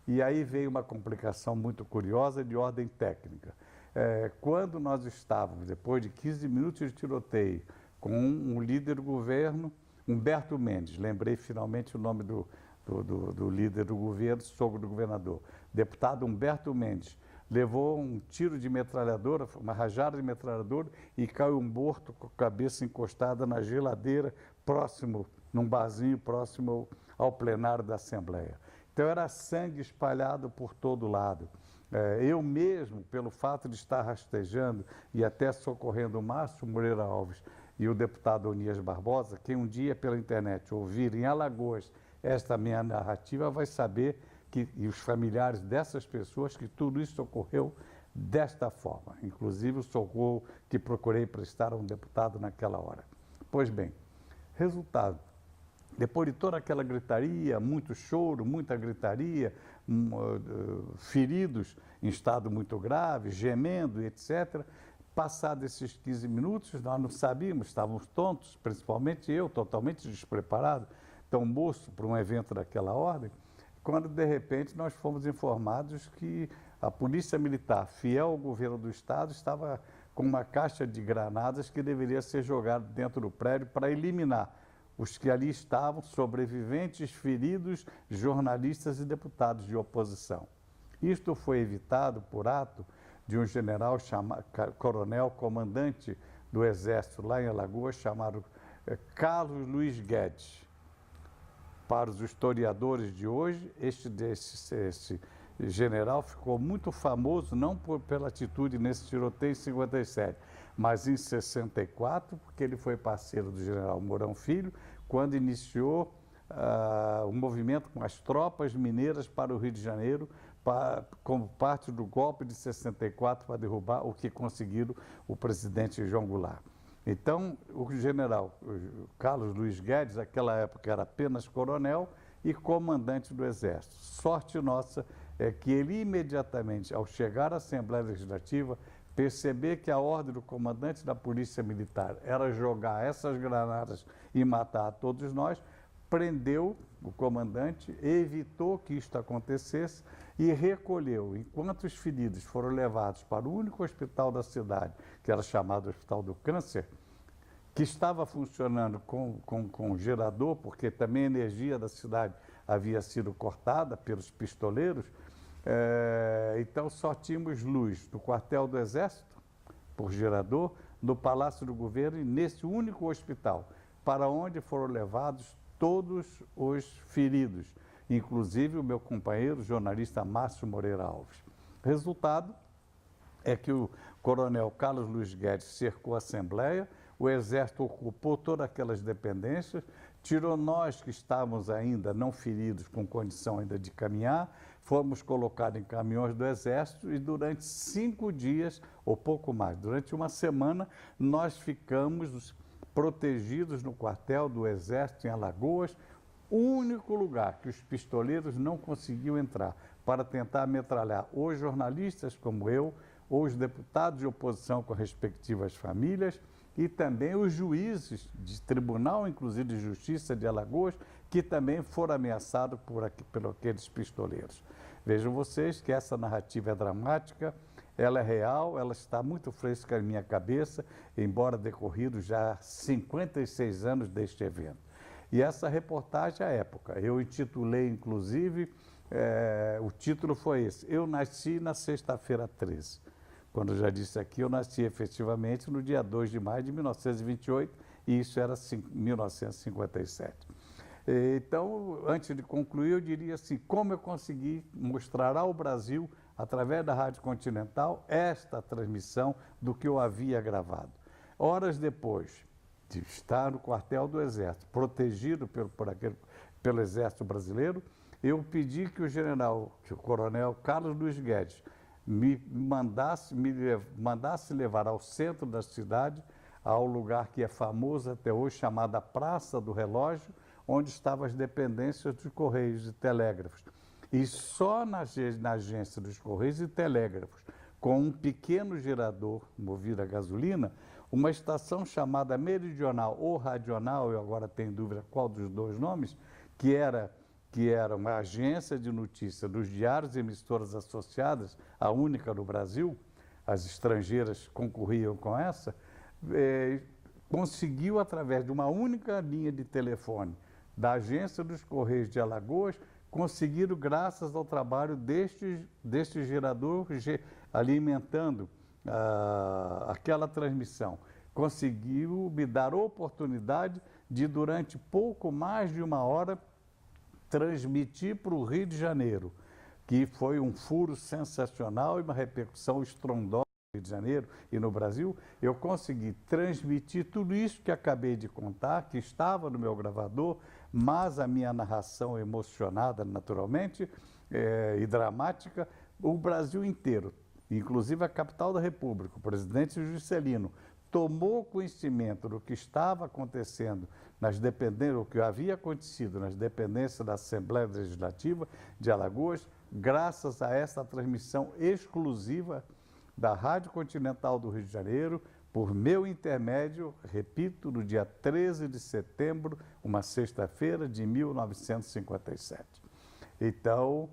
E aí veio uma complicação muito curiosa de ordem técnica. Quando nós estávamos, depois de 15 minutos de tiroteio, com um líder do governo, Humberto Mendes, lembrei finalmente o nome do líder do governo, sogro do governador, deputado Humberto Mendes, levou um tiro de metralhadora, uma rajada de metralhadora, e caiu morto com a cabeça encostada na geladeira, num barzinho próximo ao plenário da Assembleia. Então era sangue espalhado por todo lado. Eu mesmo, pelo fato de estar rastejando e até socorrendo o Márcio Moreira Alves e o deputado Onias Barbosa, quem um dia pela internet ouvir em Alagoas esta minha narrativa vai saber e os familiares dessas pessoas, que tudo isso ocorreu desta forma. Inclusive o socorro que procurei prestar a um deputado naquela hora. Pois bem, resultado. Depois de toda aquela gritaria, muito choro, muita gritaria, feridos em estado muito grave, gemendo, etc., Passados esses 15 minutos, nós não sabíamos, estávamos tontos, principalmente eu, totalmente despreparado, tão moço para um evento daquela ordem, quando de repente nós fomos informados que a Polícia Militar, fiel ao governo do Estado, estava com uma caixa de granadas que deveria ser jogada dentro do prédio para eliminar os que ali estavam, sobreviventes, feridos, jornalistas e deputados de oposição. Isto foi evitado por ato de um general, coronel, comandante do Exército lá em Alagoas, chamado Carlos Luiz Guedes. Para os historiadores de hoje, esse general ficou muito famoso, não pela atitude nesse tiroteio em 57, mas em 64, porque ele foi parceiro do general Mourão Filho, quando iniciou o movimento com as tropas mineiras para o Rio de Janeiro, como parte do golpe de 64 para derrubar o que conseguiram o presidente João Goulart. Então, o general Carlos Luiz Guedes, naquela época era apenas coronel e comandante do Exército. Sorte nossa é que ele imediatamente, ao chegar à Assembleia Legislativa, perceber que a ordem do comandante da Polícia Militar era jogar essas granadas e matar todos nós, prendeu o comandante, evitou que isto acontecesse e recolheu, enquanto os feridos foram levados para o único hospital da cidade, que era chamado Hospital do Câncer, que estava funcionando com gerador, porque também a energia da cidade havia sido cortada pelos pistoleiros, então só tínhamos luz no quartel do Exército, por gerador, no Palácio do Governo e nesse único hospital, para onde foram levados todos os feridos, inclusive o meu companheiro, o jornalista Márcio Moreira Alves. Resultado é que o coronel Carlos Luiz Guedes cercou a Assembleia, o Exército ocupou todas aquelas dependências, tirou nós que estávamos ainda não feridos, com condição ainda de caminhar, fomos colocados em caminhões do Exército e durante 5 dias, ou pouco mais, durante uma semana, nós ficamos protegidos no quartel do Exército em Alagoas, o único lugar que os pistoleiros não conseguiam entrar para tentar metralhar os jornalistas como eu, ou os deputados de oposição com respectivas famílias e também os juízes de tribunal, inclusive de justiça de Alagoas, que também foram ameaçados por aqueles pistoleiros. Vejam vocês que essa narrativa é dramática, ela é real, ela está muito fresca em minha cabeça, embora decorridos já 56 anos deste evento. E essa reportagem à época, eu intitulei, inclusive, o título foi esse, Eu Nasci na Sexta-feira 13. Quando eu já disse aqui, eu nasci efetivamente no dia 2 de maio de 1928, e isso era 1957. Então, antes de concluir, eu diria assim, como eu consegui mostrar ao Brasil, através da Rádio Continental, esta transmissão do que eu havia gravado. Horas depois de estar no quartel do Exército, protegido pelo Exército Brasileiro, eu pedi que o coronel Carlos Luiz Guedes, me mandasse levar ao centro da cidade, ao lugar que é famoso até hoje, chamada Praça do Relógio, onde estavam as dependências dos Correios e Telégrafos. E só na agência dos Correios e Telégrafos, com um pequeno gerador movido a gasolina, uma estação chamada Meridional ou Radional, eu agora tenho dúvida qual dos dois nomes, que era uma agência de notícia dos diários e emissoras associadas, a única no Brasil, as estrangeiras concorriam com essa, conseguiu, através de uma única linha de telefone da agência dos Correios de Alagoas, conseguiram, graças ao trabalho deste gerador alimentando aquela transmissão, conseguiu me dar a oportunidade de, durante pouco mais de uma hora, transmitir para o Rio de Janeiro, que foi um furo sensacional e uma repercussão estrondosa no Rio de Janeiro e no Brasil. Eu consegui transmitir tudo isso que acabei de contar, que estava no meu gravador, mas a minha narração emocionada, naturalmente, e dramática, o Brasil inteiro, inclusive a capital da República, o presidente Juscelino, tomou conhecimento do que estava acontecendo nas dependências, o que havia acontecido nas dependências da Assembleia Legislativa de Alagoas, graças a essa transmissão exclusiva da Rádio Continental do Rio de Janeiro, por meu intermédio, repito, no dia 13 de setembro, uma sexta-feira de 1957. Então,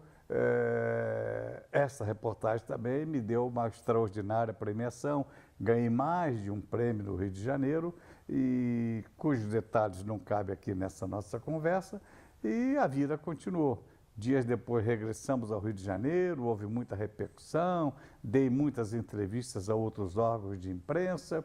essa reportagem também me deu uma extraordinária premiação, ganhei mais de um prêmio no Rio de Janeiro, e cujos detalhes não cabem aqui nessa nossa conversa, e a vida continuou. Dias depois regressamos ao Rio de Janeiro, houve muita repercussão, dei muitas entrevistas a outros órgãos de imprensa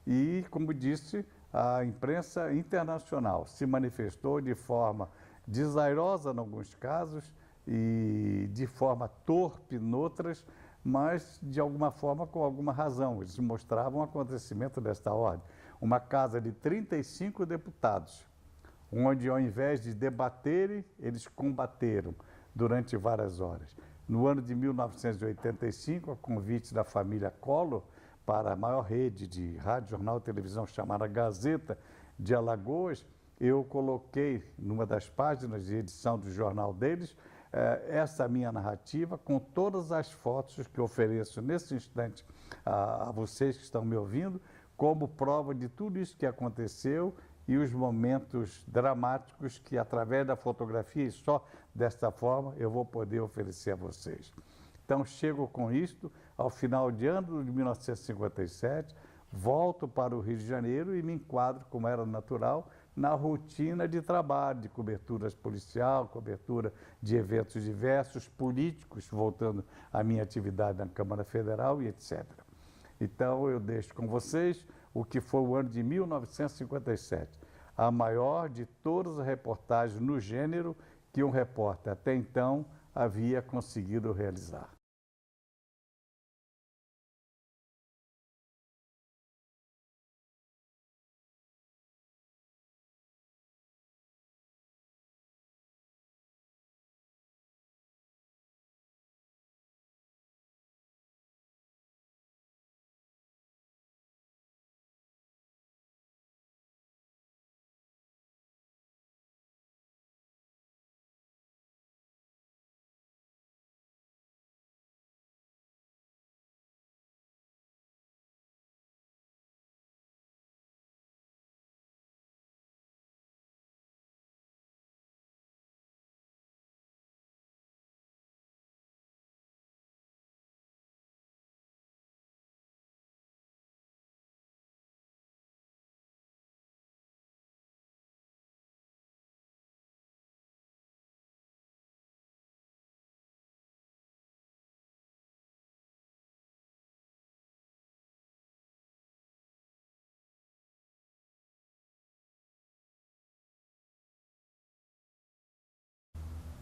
e, como disse, a imprensa internacional se manifestou de forma desairosa em alguns casos e de forma torpe em outras, mas de alguma forma com alguma razão. Eles mostravam um acontecimento desta ordem. Uma casa de 35 deputados, onde ao invés de debaterem, eles combateram durante várias horas. No ano de 1985, a convite da família Collor para a maior rede de rádio, jornal e televisão chamada Gazeta de Alagoas, eu coloquei numa das páginas de edição do jornal deles essa minha narrativa com todas as fotos que ofereço nesse instante a vocês que estão me ouvindo, como prova de tudo isso que aconteceu e os momentos dramáticos que, através da fotografia e só desta forma, eu vou poder oferecer a vocês. Então, chego com isto, ao final de ano de 1957, volto para o Rio de Janeiro e me enquadro, como era natural, na rotina de trabalho, de coberturas policial, cobertura de eventos diversos, políticos, voltando à minha atividade na Câmara Federal e etc. Então, eu deixo com vocês o que foi o ano de 1957, a maior de todas as reportagens no gênero que um repórter até então havia conseguido realizar.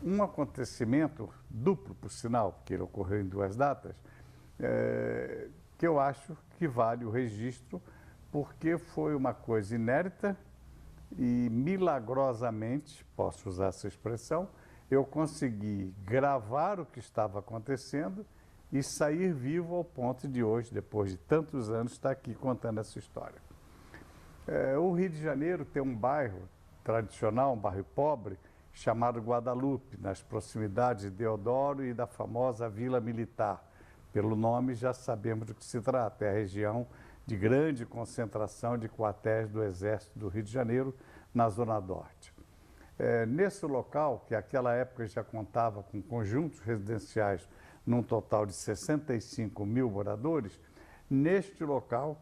Um acontecimento duplo, por sinal, porque ele ocorreu em duas datas, que eu acho que vale o registro, porque foi uma coisa inédita e milagrosamente, posso usar essa expressão, eu consegui gravar o que estava acontecendo e sair vivo ao ponto de hoje, depois de tantos anos, estar aqui contando essa história. O Rio de Janeiro tem um bairro tradicional, um bairro pobre, chamado Guadalupe, nas proximidades de Deodoro e da famosa Vila Militar. Pelo nome já sabemos do que se trata, é a região de grande concentração de quartéis do Exército do Rio de Janeiro, na Zona Norte. Nesse local, que naquela época já contava com conjuntos residenciais num total de 65 mil moradores, neste local,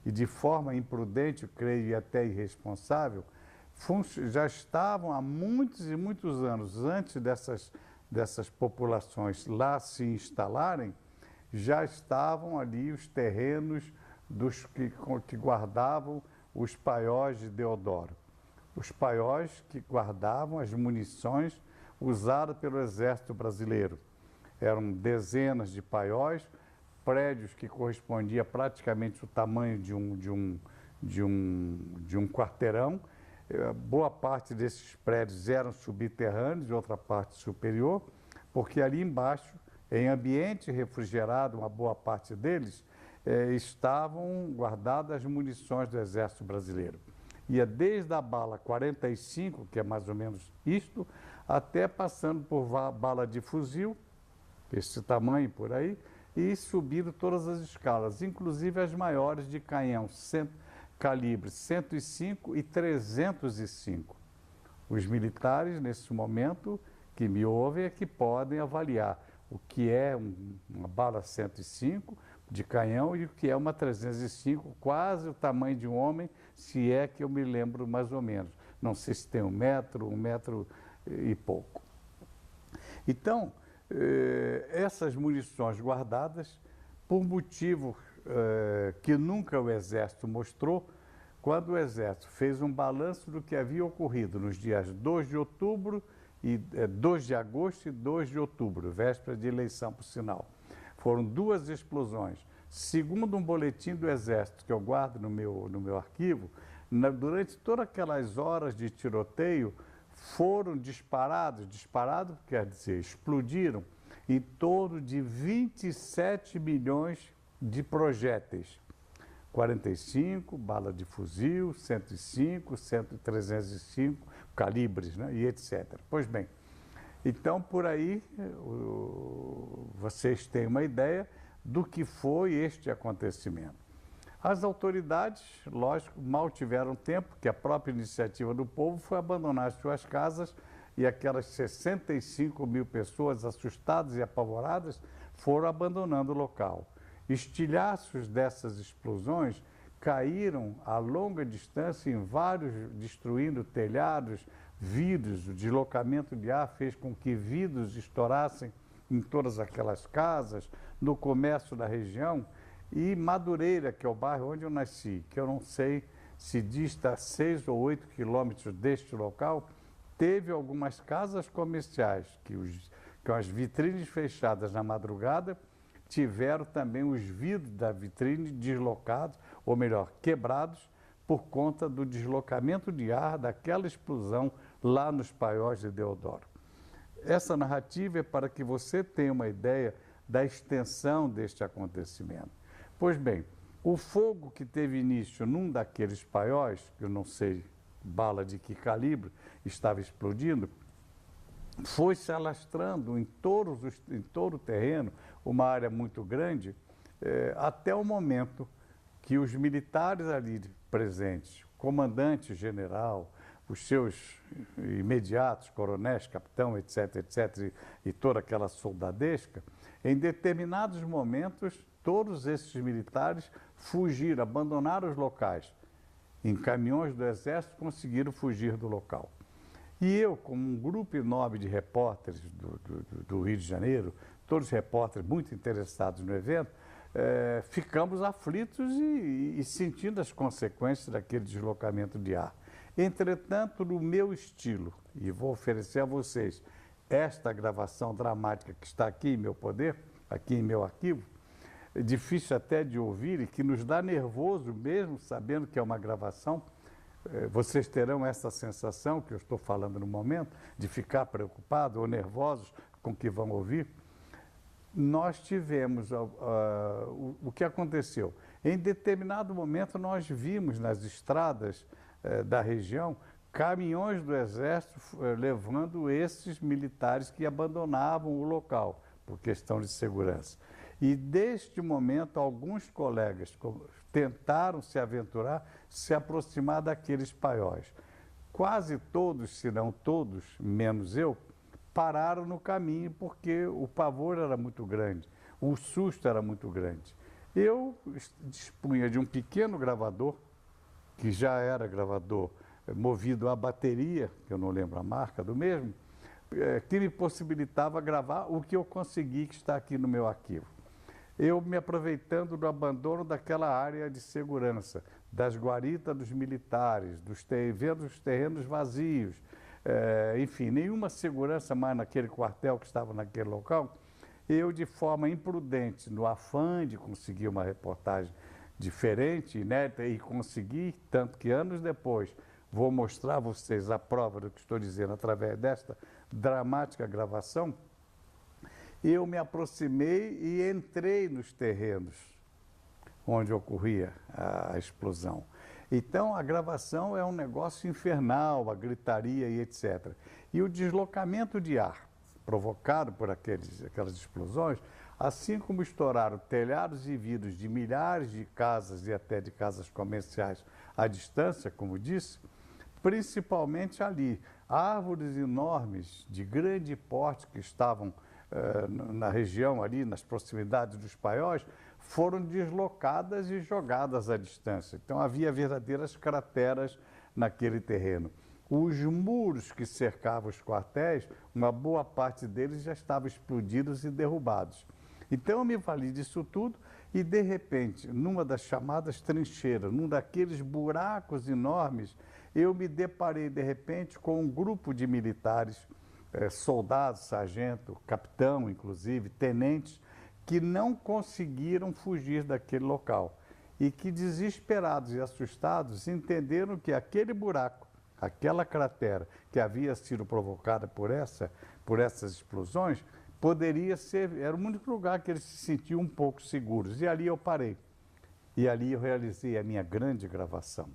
e de forma imprudente, creio, e até irresponsável, já estavam há muitos e muitos anos, antes dessas populações lá se instalarem, já estavam ali os terrenos dos que guardavam os paióis de Deodoro. Os paióis que guardavam as munições usadas pelo Exército Brasileiro. Eram dezenas de paióis, prédios que correspondiam praticamente ao tamanho de um quarteirão. Boa parte desses prédios eram subterrâneos e outra parte superior, porque ali embaixo, em ambiente refrigerado, uma boa parte deles, estavam guardadas as munições do Exército Brasileiro. Ia desde a bala 45, que é mais ou menos isto, até passando por bala de fuzil, esse tamanho por aí, e subindo todas as escalas, inclusive as maiores de canhão, calibre 105 e 305. Os militares, nesse momento, que me ouvem, é que podem avaliar o que é uma bala 105 de canhão e o que é uma 305, quase o tamanho de um homem, se é que eu me lembro mais ou menos. Não sei se tem 1 metro e pouco. Então, essas munições guardadas, por motivo que nunca o Exército mostrou, quando o Exército fez um balanço do que havia ocorrido nos dias 2 de outubro, 2 de agosto e 2 de outubro, véspera de eleição, por sinal. Foram 2 explosões. Segundo um boletim do Exército que eu guardo no meu arquivo, durante todas aquelas horas de tiroteio, foram disparados quer dizer, explodiram, em torno de 27 milhões de projéteis. 45, bala de fuzil, 105, 305, calibres, né, e etc. Pois bem, então por aí vocês têm uma ideia do que foi este acontecimento. As autoridades, lógico, mal tiveram tempo, que a própria iniciativa do povo foi abandonar as suas casas e aquelas 65 mil pessoas assustadas e apavoradas foram abandonando o local. Estilhaços dessas explosões caíram a longa distância em vários, destruindo telhados, vidros. O deslocamento de ar fez com que vidros estourassem em todas aquelas casas, no comércio da região. E Madureira, que é o bairro onde eu nasci, que eu não sei se dista 6 ou 8 quilômetros deste local, teve algumas casas comerciais que com as vitrines fechadas na madrugada, tiveram também os vidros da vitrine deslocados, ou melhor, quebrados, por conta do deslocamento de ar daquela explosão lá nos Paióis de Deodoro. Essa narrativa é para que você tenha uma ideia da extensão deste acontecimento. Pois bem, o fogo que teve início num daqueles paióis, que eu não sei bala de que calibre, estava explodindo, foi se alastrando em todo o terreno, uma área muito grande, até o momento que os militares ali presentes, comandante general, os seus imediatos, coronéis, capitão, etc., etc., e toda aquela soldadesca, em determinados momentos, todos esses militares fugiram, abandonaram os locais. Em caminhões do Exército, conseguiram fugir do local. E eu, como um grupo enorme de repórteres do Rio de Janeiro, todos repórteres muito interessados no evento, ficamos aflitos e sentindo as consequências daquele deslocamento de ar. Entretanto, no meu estilo, e vou oferecer a vocês esta gravação dramática que está aqui em meu poder, aqui em meu arquivo, difícil até de ouvir e que nos dá nervoso mesmo, sabendo que é uma gravação. Vocês terão essa sensação que eu estou falando no momento, de ficar preocupado ou nervosos com o que vão ouvir. Nós tivemos o que aconteceu. Em determinado momento, nós vimos nas estradas da região caminhões do Exército levando esses militares que abandonavam o local por questão de segurança. E, deste momento, alguns colegas tentaram se aventurar, se aproximar daqueles paióis. Quase todos, se não todos, menos eu, pararam no caminho porque o pavor era muito grande, o susto era muito grande. Eu dispunha de um pequeno gravador, que já era gravador movido a bateria, que eu não lembro a marca do mesmo, que me possibilitava gravar o que eu consegui, que está aqui no meu arquivo. Eu me aproveitando do abandono daquela área de segurança, das guaritas dos militares, vendo os terrenos vazios, enfim, nenhuma segurança mais naquele quartel que estava naquele local, eu, de forma imprudente, no afã de conseguir uma reportagem diferente, inédita, e consegui, tanto que anos depois vou mostrar a vocês a prova do que estou dizendo através desta dramática gravação, eu me aproximei e entrei nos terrenos onde ocorria a explosão. Então, a gravação é um negócio infernal, a gritaria e etc. E o deslocamento de ar provocado por aquelas explosões assim como estouraram telhados e vidros de milhares de casas e até de casas comerciais à distância, como disse, principalmente ali. Árvores enormes de grande porte que estavam na região ali, nas proximidades dos paióis, foram deslocadas e jogadas à distância. Então havia verdadeiras crateras naquele terreno. Os muros que cercavam os quartéis, uma boa parte deles já estavam explodidos e derrubados. Então eu me vali disso tudo e, de repente, numa das chamadas trincheiras, num daqueles buracos enormes, eu me deparei, de repente, com um grupo de militares, soldados, sargento, capitão, inclusive, tenentes, que não conseguiram fugir daquele local e que, desesperados e assustados, entenderam que aquele buraco, aquela cratera que havia sido provocada por essas explosões, poderia ser, era o único lugar que eles se sentiam um pouco seguros. E ali eu parei. E ali eu realizei a minha grande gravação.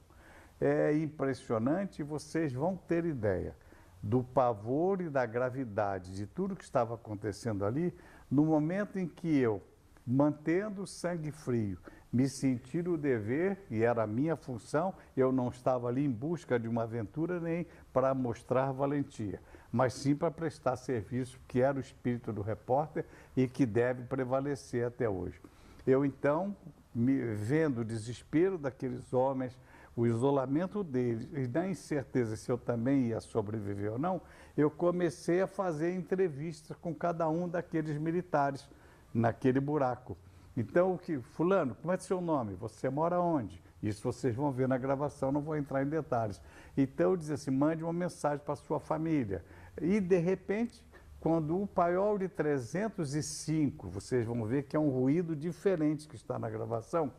É impressionante, vocês vão ter ideia do pavor e da gravidade de tudo que estava acontecendo ali, no momento em que eu, mantendo o sangue frio, me senti o dever, e era a minha função, eu não estava ali em busca de uma aventura nem para mostrar valentia, mas sim para prestar serviço, que era o espírito do repórter e que deve prevalecer até hoje. Eu então, vendo o desespero daqueles homens, o isolamento deles e da incerteza se eu também ia sobreviver ou não, eu comecei a fazer entrevistas com cada um daqueles militares naquele buraco. Então, fulano, como é seu nome? Você mora onde? Isso vocês vão ver na gravação, não vou entrar em detalhes. Então eu dizia assim, mande uma mensagem para a sua família. E de repente, quando o paiol de 305, vocês vão ver que é um ruído diferente que está na gravação,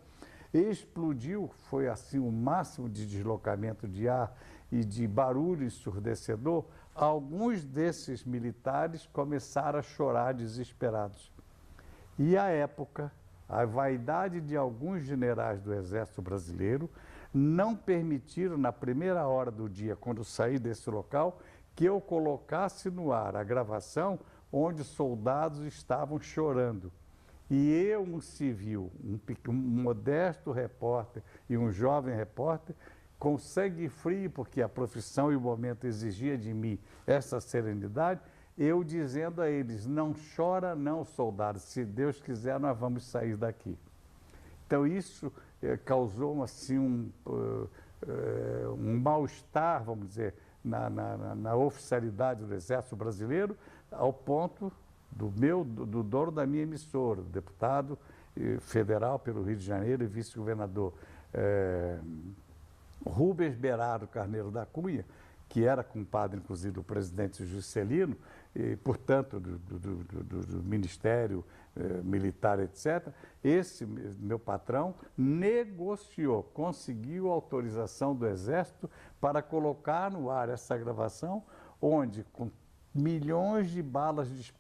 explodiu, foi assim o máximo de deslocamento de ar e de barulho ensurdecedor, alguns desses militares começaram a chorar desesperados. E à época, a vaidade de alguns generais do Exército Brasileiro não permitiram, na primeira hora do dia, quando saí desse local, que eu colocasse no ar a gravação onde soldados estavam chorando. E eu, um civil, um modesto repórter e um jovem repórter, com sangue frio, porque a profissão e o momento exigia de mim essa serenidade, eu dizendo a eles, não chora não, soldados, se Deus quiser nós vamos sair daqui. Então isso causou assim, um mal-estar, vamos dizer, na oficialidade do Exército Brasileiro, ao ponto do dono da minha emissora, deputado federal pelo Rio de Janeiro e vice-governador Rubens Berardo Carneiro da Cunha, que era compadre, inclusive, do presidente Juscelino, e, portanto, do Ministério Militar, etc., esse meu patrão negociou, conseguiu autorização do Exército para colocar no ar essa gravação, onde, com milhões de balas,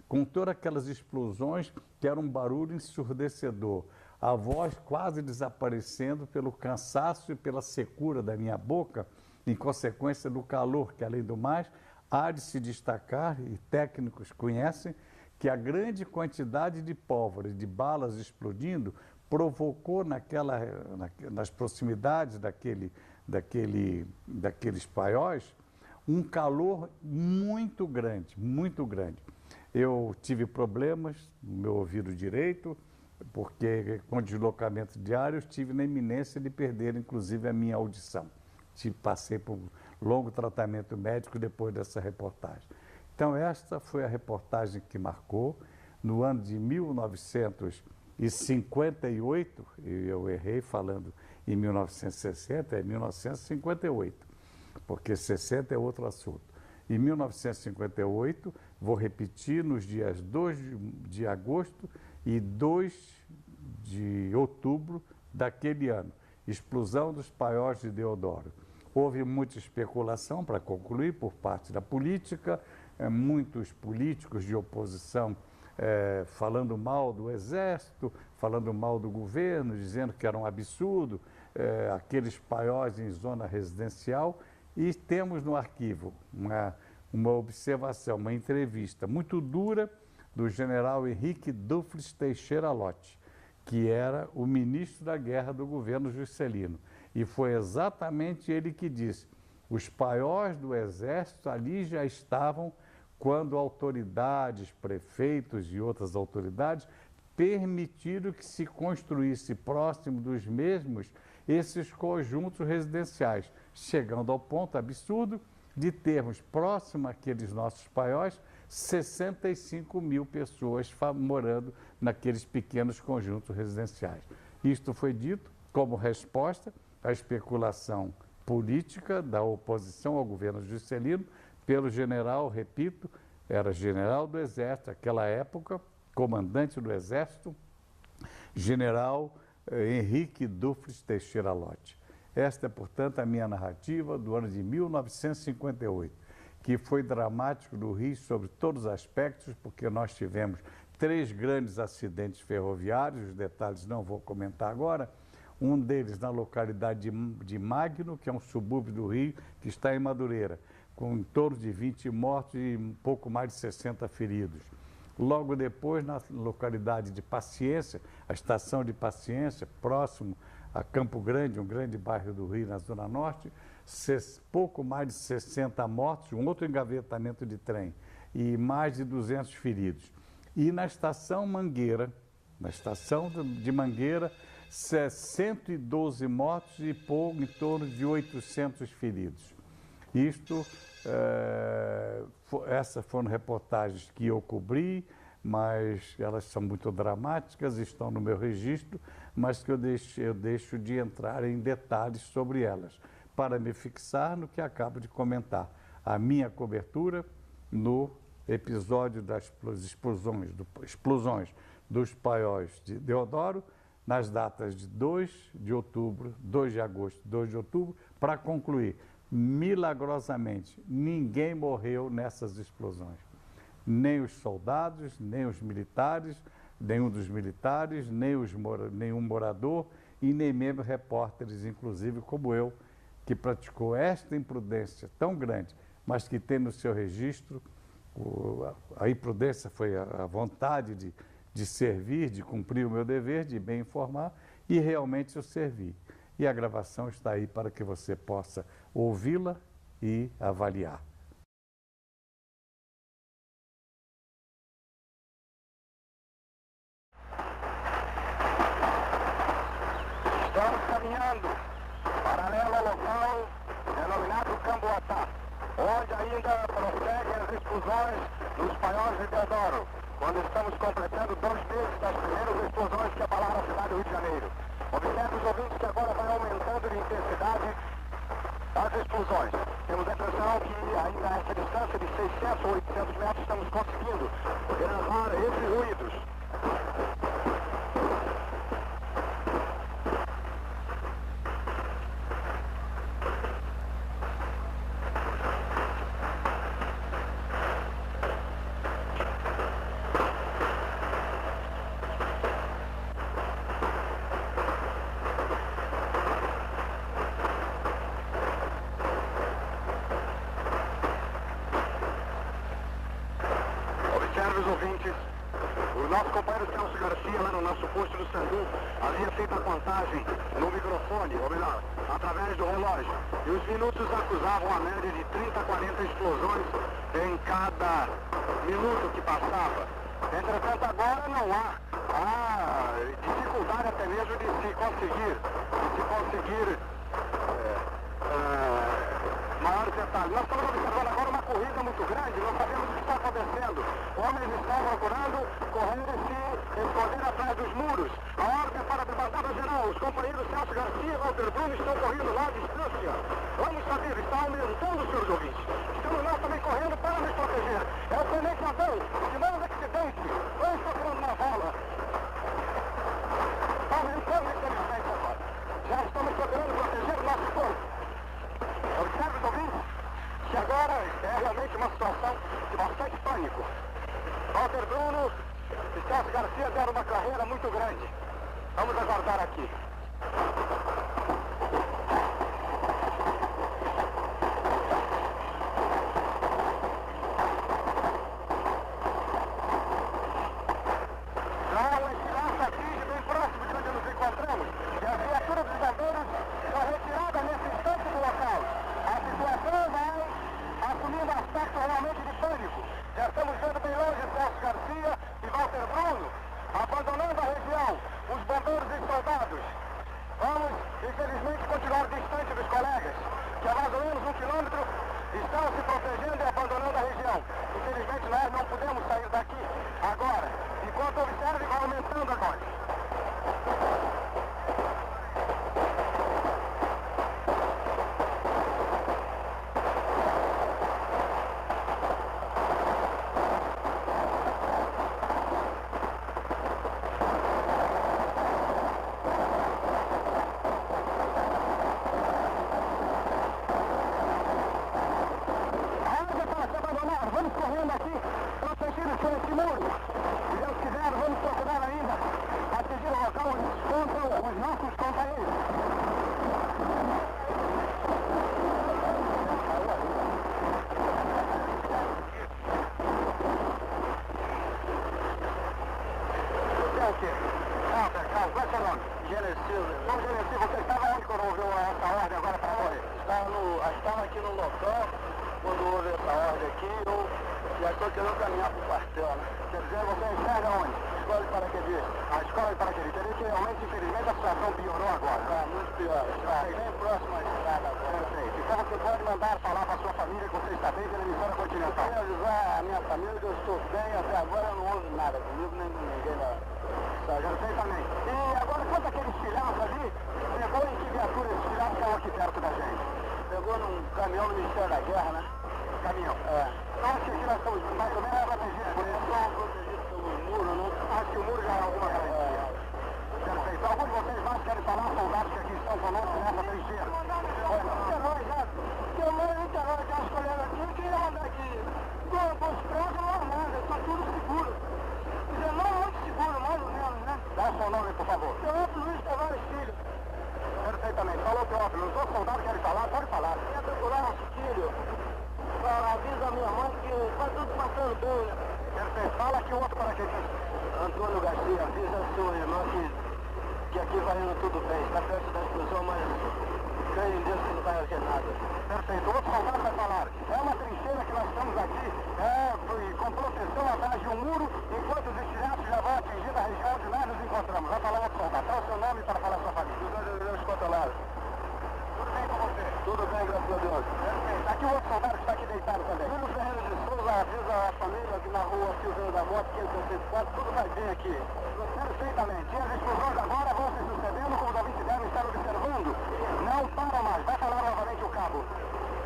com todas aquelas explosões, que era um barulho ensurdecedor, a voz quase desaparecendo pelo cansaço e pela secura da minha boca, em consequência do calor, que além do mais, há de se destacar, e técnicos conhecem, que a grande quantidade de pólvora e de balas explodindo provocou nas proximidades daqueles paióis um calor muito grande, muito grande. Eu tive problemas no meu ouvido direito, porque com deslocamento diário eu estive na iminência de perder, inclusive, a minha audição. Passei por um longo tratamento médico depois dessa reportagem. Então, esta foi a reportagem que marcou. No ano de 1958, eu errei falando em 1960, é 1958, porque 60 é outro assunto. Em 1958, vou repetir, nos dias 2 de agosto e 2 de outubro daquele ano, explosão dos paióis de Deodoro. Houve muita especulação, para concluir, por parte da política, muitos políticos de oposição falando mal do Exército, falando mal do governo, dizendo que era um absurdo, aqueles paióis em zona residencial, e temos no arquivo uma observação, uma entrevista muito dura do general Henrique Dufles Teixeira Lott, que era o ministro da guerra do governo Juscelino. E foi exatamente ele que disse: os paióis do exército ali já estavam quando autoridades, prefeitos e outras autoridades permitiram que se construísse próximo dos mesmos esses conjuntos residenciais, chegando ao ponto absurdo de termos próximo àqueles nossos paióis 65 mil pessoas morando naqueles pequenos conjuntos residenciais. Isto foi dito como resposta à especulação política da oposição ao governo Juscelino pelo general, repito, era general do Exército, naquela época, comandante do Exército, general Henrique Dufles Teixeira Lott. Esta é, portanto, a minha narrativa do ano de 1958, que foi dramático no Rio sobre todos os aspectos, porque nós tivemos 3 grandes acidentes ferroviários, os detalhes não vou comentar agora, um deles na localidade de Magno, que é um subúrbio do Rio, que está em Madureira, com em torno de 20 mortos e um pouco mais de 60 feridos. Logo depois, na localidade de Paciência, a estação de Paciência, próximo a Campo Grande, um grande bairro do Rio, na Zona Norte, pouco mais de 60 mortos, um outro engavetamento de trem e mais de 200 feridos. E na estação Mangueira, na estação de Mangueira, 112 mortos e em torno de 800 feridos. Essas foram reportagens que eu cobri, mas elas são muito dramáticas, estão no meu registro, mas que eu deixo de entrar em detalhes sobre elas, para me fixar no que acabo de comentar. A minha cobertura no episódio das explosões dos paióis de Deodoro, nas datas de 2 de outubro, 2 de agosto, 2 de outubro, para concluir, milagrosamente, ninguém morreu nessas explosões. Nem os soldados, nem os militares, nenhum dos militares, nenhum morador e nem mesmo repórteres, inclusive como eu, que praticou esta imprudência tão grande, mas que tem no seu registro, a imprudência foi a vontade de servir, de cumprir o meu dever, de bem informar, e realmente eu servi. E a gravação está aí para que você possa ouvi-la e avaliar. Estamos caminhando paralelo ao local denominado Camboatá, onde ainda prosseguem as explosões nos paióis de Deodoro, quando estamos completando 2 meses das primeiras explosões que abalaram a cidade do Rio de Janeiro. Observe os ouvintes que agora vai aumentando de intensidade as explosões. Temos a impressão que ainda a essa distância de 600 ou 800 metros estamos conseguindo gravar esses ruídos. Os ouvintes, o nosso companheiro Celso Garcia, lá no nosso posto do Sandu, havia feito a contagem no microfone, ou melhor, através do relógio. E os minutos acusavam a média de 30 a 40 explosões em cada minuto que passava. Entretanto, agora não há dificuldade até mesmo de se conseguir maiores detalhes. Nós estamos observando agora uma corrida muito grande, não sabemos o que está acontecendo. Homens estão procurando correr e se esconder atrás dos muros. A ordem é para a desbandada geral. Os companheiros Celso Garcia e Walter Bruno estão correndo lá à distância. Vamos saber, está aumentando, senhores ouvintes. Estamos nós também correndo para nos proteger. É o tenente Adão, de mãos accidente. Vamos procurando uma bola. Está aumentando a inteligência agora. Já estamos procurando proteger o nosso corpo. Observe, ouvintes, que agora é realmente uma situação de bastante pânico. Walter Bruno e Celso Garcia deram uma carreira muito grande. Vamos aguardar aqui. continuar distante dos colegas, que a mais ou menos 1 quilômetro estão se protegendo e abandonando a região. Infelizmente nós não podemos sair daqui agora. Enquanto observe, vai aumentando agora. Vamos correndo aqui, protegidos por esse muro. Se Deus quiser, vamos procurar ainda atingir o local onde se encontram os nossos companheiros. Calma, qual é o seu nome? Genesi. Bom, Genesi, você estava onde quando ouviu essa ordem agora para correr? Estava aqui no local. Quando houve essa ordem aqui, eu já estou querendo caminhar para o quartel, né? Quer dizer, você enxerga onde? Escola de paraquedistas. A escola de paraquedistas. Quer dizer que realmente, infelizmente, a situação piorou agora. Muito pior. Está bem próximo à estrada agora. Perfeito. Então você pode mandar falar para a sua família que você está bem pela emissora Continental. Eu quero avisar a minha família que eu estou bem, até agora não houve nada comigo, nem com ninguém lá. Perfeitamente. E agora, quanto aqueles filhados ali, pegou em que viatura esses filhados que estão aqui perto da gente? Pegou num caminhão do Ministério da Guerra, né? Caminhão. Então acho que aqui nós estamos mais ou menos protegidos por isso. Estamos protegidos pelo muro, não? Acho que o muro já é alguma garantia. Perfeito. Alguns de vocês mais querem falar, soldados que aqui estão conosco nessa trincheira? Niterói, já. Porque eu moro em Niterói, que as colegas aqui, eu queria mandar aqui. Com os presos não há nada, está tudo seguro. Quer dizer, não muito seguro, mais ou menos, né? Dá o seu nome, por favor. Teófilo Luiz Tavares Filho. Perfeitamente. Falou, Teófilo. Os outros soldados querem falar? Pode falar. Quer procurar nosso filho? Avisa a minha mãe que está tudo passando bem, né? Perfeito. Fala aqui o outro paraquedista. Antônio Garcia, avisa a sua irmã que aqui vai indo tudo bem. Está perto da explosão, mas creio em Deus que não vai haver nada. Perfeito. O outro soldado vai falar. É uma trincheira que nós estamos aqui, com proteção atrás de um muro, enquanto os estilhaços já vão atingindo a região onde nós nos encontramos. Vai falar outro soldado. Qual é o seu nome para falar a sua família? Deus controlado. Tudo bem com você? Tudo bem, graças a Deus. Perfeito. Aqui o outro soldado que está aqui deitado também. Júlio Ferreira de Souza avisa a família aqui na rua Silveira da Moto, 564, tudo vai bem aqui. Perfeitamente. E as explosões agora vão se sucedendo, como os ouvintes devem estar observando. Não para mais. Vai falar novamente o cabo.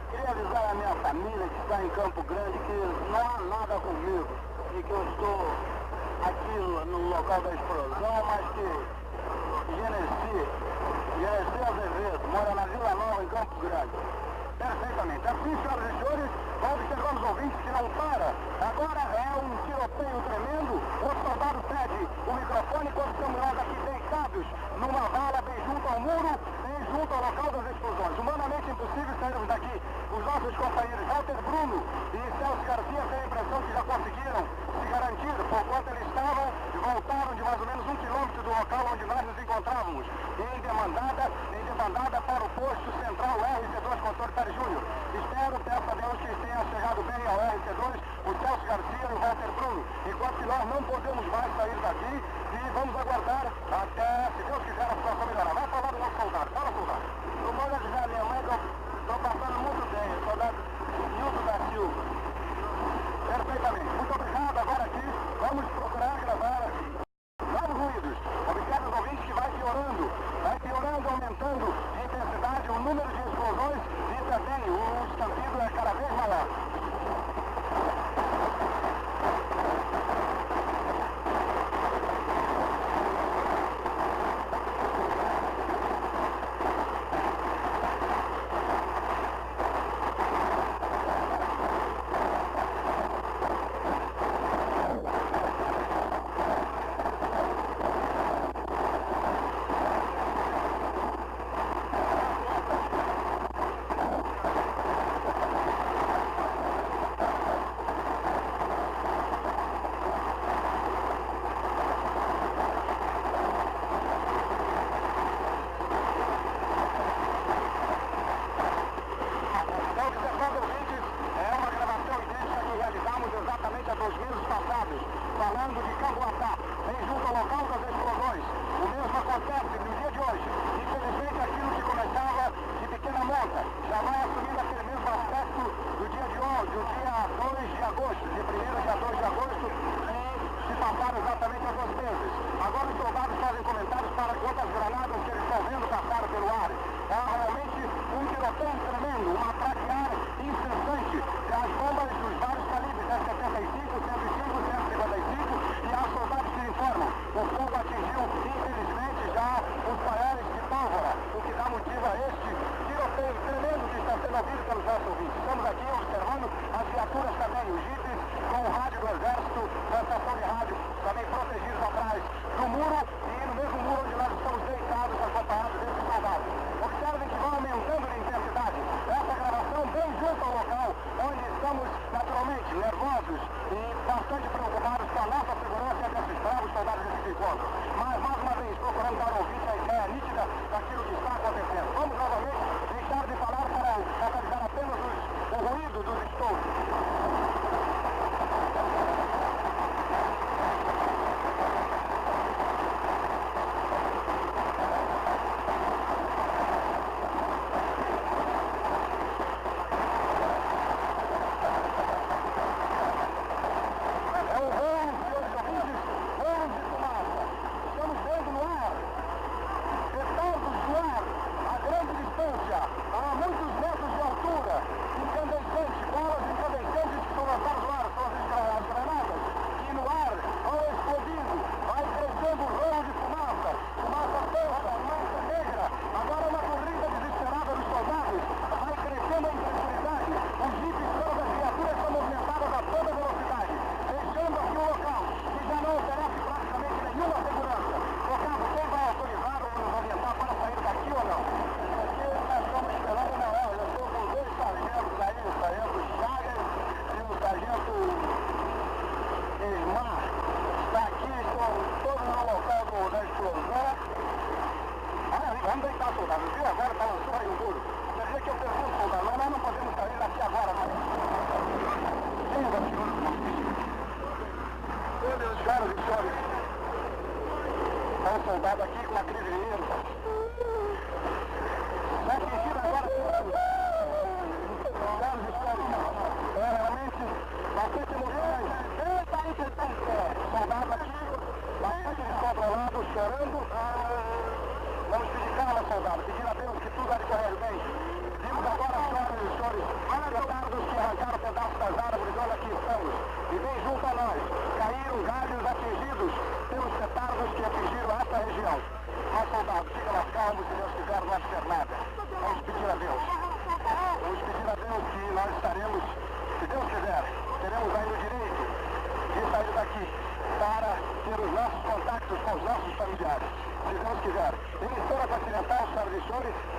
Queria avisar a minha família que está em Campo Grande que não há nada comigo e que eu estou aqui no local da explosão, mas que Genesi Azevedo mora na Vila Nova, em Campo Grande. Perfeitamente. Assim, senhoras e senhores, vão observar os ouvintes que não para. Agora é um tiroteio tremendo. O soldado pede o microfone quando estamos nós aqui deitados numa vala bem junto ao muro, bem junto ao local das explosões. Humanamente impossível sairmos daqui. Os nossos companheiros Walter Bruno e Celso Garcia têm a impressão que já conseguiram se garantir por quanto eles estavam e voltaram de mais ou menos 1 quilômetro do local onde nós nos encontrávamos, em demandada para o posto central RC2 com o Dr. Pérez Júnior. Espero, peço a Deus que tenha chegado bem ao RC2 o Celso Garcia e o Walter Bruno, enquanto que nós não podemos mais sair daqui e vamos aguardar até, se Deus quiser, a situação melhorar. Vai falar do nosso soldado. Fala, soldado. Eu mando avisar a minha mãe que eu estou passando muito bem, o soldado Nilton da Silva. Perfeitamente. Muito obrigado. Agora aqui, vamos procurar gravar novos ruídos. Observe os ouvintes que vai piorando, aumentando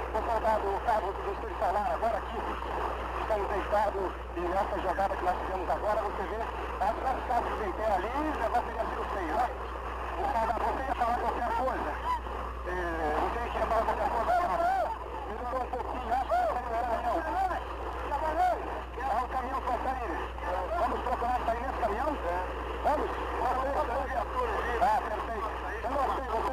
o soldado Carlos do Distrito Solar, agora aqui, estamos deitados e nessa jogada que nós fizemos agora, você vê, as caras que deitei ali, o negócio teria sido feio, né? O soldado, você ia falar qualquer coisa, você ia falar qualquer coisa, melhorou um pouquinho, acho que você melhorar não. Olha o caminhão para sair. Vamos procurar sair nesse caminhão? Vamos? Ah, perfeito. Eu não sei você.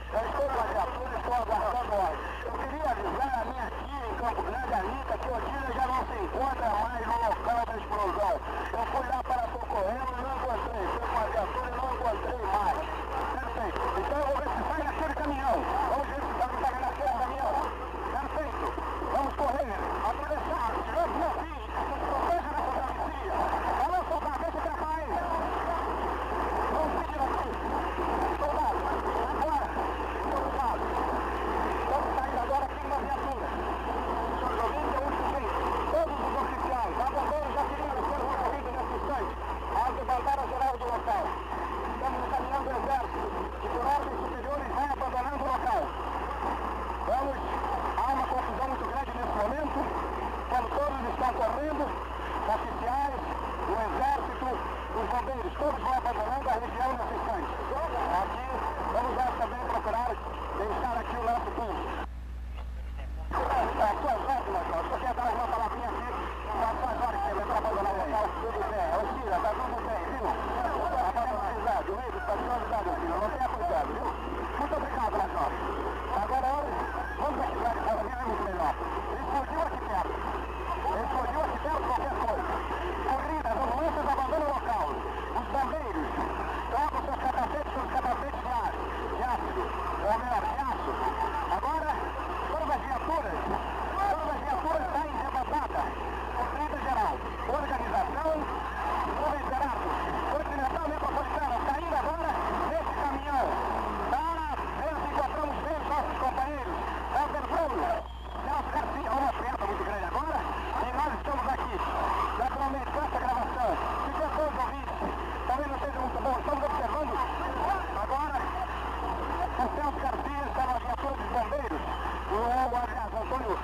Eu estou na viatura, estou aguardando a hora. Eu queria avisar a minha tia em Campo Grande, a Anitta, que o Odília já não se encontra mais no local da explosão. Eu fui lá para socorrê-lo e não encontrei. Fui com a viatura e não encontrei mais. Perfeito. Então eu vou ver se sai naquele caminhão. Vamos ver se sai naquele caminhão. Perfeito. Vamos correr. Atravessar. Tirando meu filho. Proteja nessa travessia. Alô, soldado, deixa pra cá aí. Vamos seguir aqui. Soldado, agora. Soldado. Vamos sair agora aqui numa viatura. Senhores ouvintes, é o seguinte. Todos os oficiais, a bombeiros já queriam ser recorridos nesse instante. Ao levantar a geral do local. Estamos no caminhão do exército, que por ordens superiores vai abandonando o local. Vamos, há uma confusão muito grande nesse momento, quando todos estão correndo, oficiais, o exército, os bombeiros, todos vão abandonando a região nesse instante. Aqui, vamos lá também procurar deixar aqui o nosso povo. As suas ordens, Cláudio, você quer dar uma palavrinha aqui, as suas ordens, você vai para abandonar o local, tudo bem, ô Cira, tá tudo bem, viu? Avisado, Luiz, tá tudo avisado, filho, não tenha cuidado, viu? Muito obrigado, Major. Agora, vamos ativar de fora, é muito melhor. Explodiu aqui perto. Explodiu aqui perto qualquer coisa. Corridas, ambulâncias abandonam o local. Os bombeiros trocam seus capacetes pelos capacetes de ácido, ou melhor, de aço. Agora, todas as viaturas saem rebatada. Corrida geral. Organização, o liderato. Continental Metropolitana, saindo agora nesse caminhão. Para ver se encontramos bem os nossos companheiros. Helder Bruno, Celso Garcia, uma frente muito grande agora. E nós estamos aqui, naturalmente, com essa gravação. Se todos os ouvintes talvez não seja muito bom, estamos observando agora o Celso Garcia está na viatura dos bombeiros. Aliás, Antônio,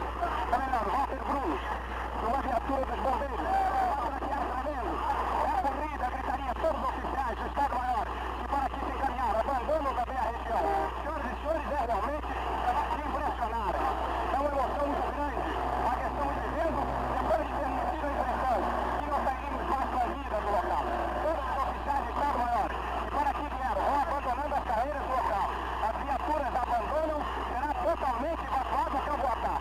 também não, Walter Bruno, numa viatura dos bombeiros. Para que é tremendo. É a corrida, a gritaria, todos os oficiais do Estado-Maior que para aqui se encaminharam, abandonam também a região. Senhoras e senhores, é realmente impressionar. É uma emoção muito grande. A questão de vivendo, depois de termos tido a impressão que não sairíamos mais com a vida do local. Todos os oficiais do Estado-Maior que para aqui vieram, vão abandonando as carreiras do local. As viaturas abandonam, será totalmente evacuado o Camboatá.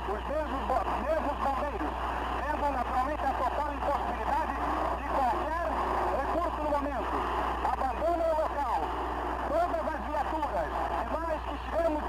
Os mesmos bombeiros lembram naturalmente a total impossibilidade de qualquer recurso no momento. Abandonam o local. Todas as viaturas, e nós que estivemos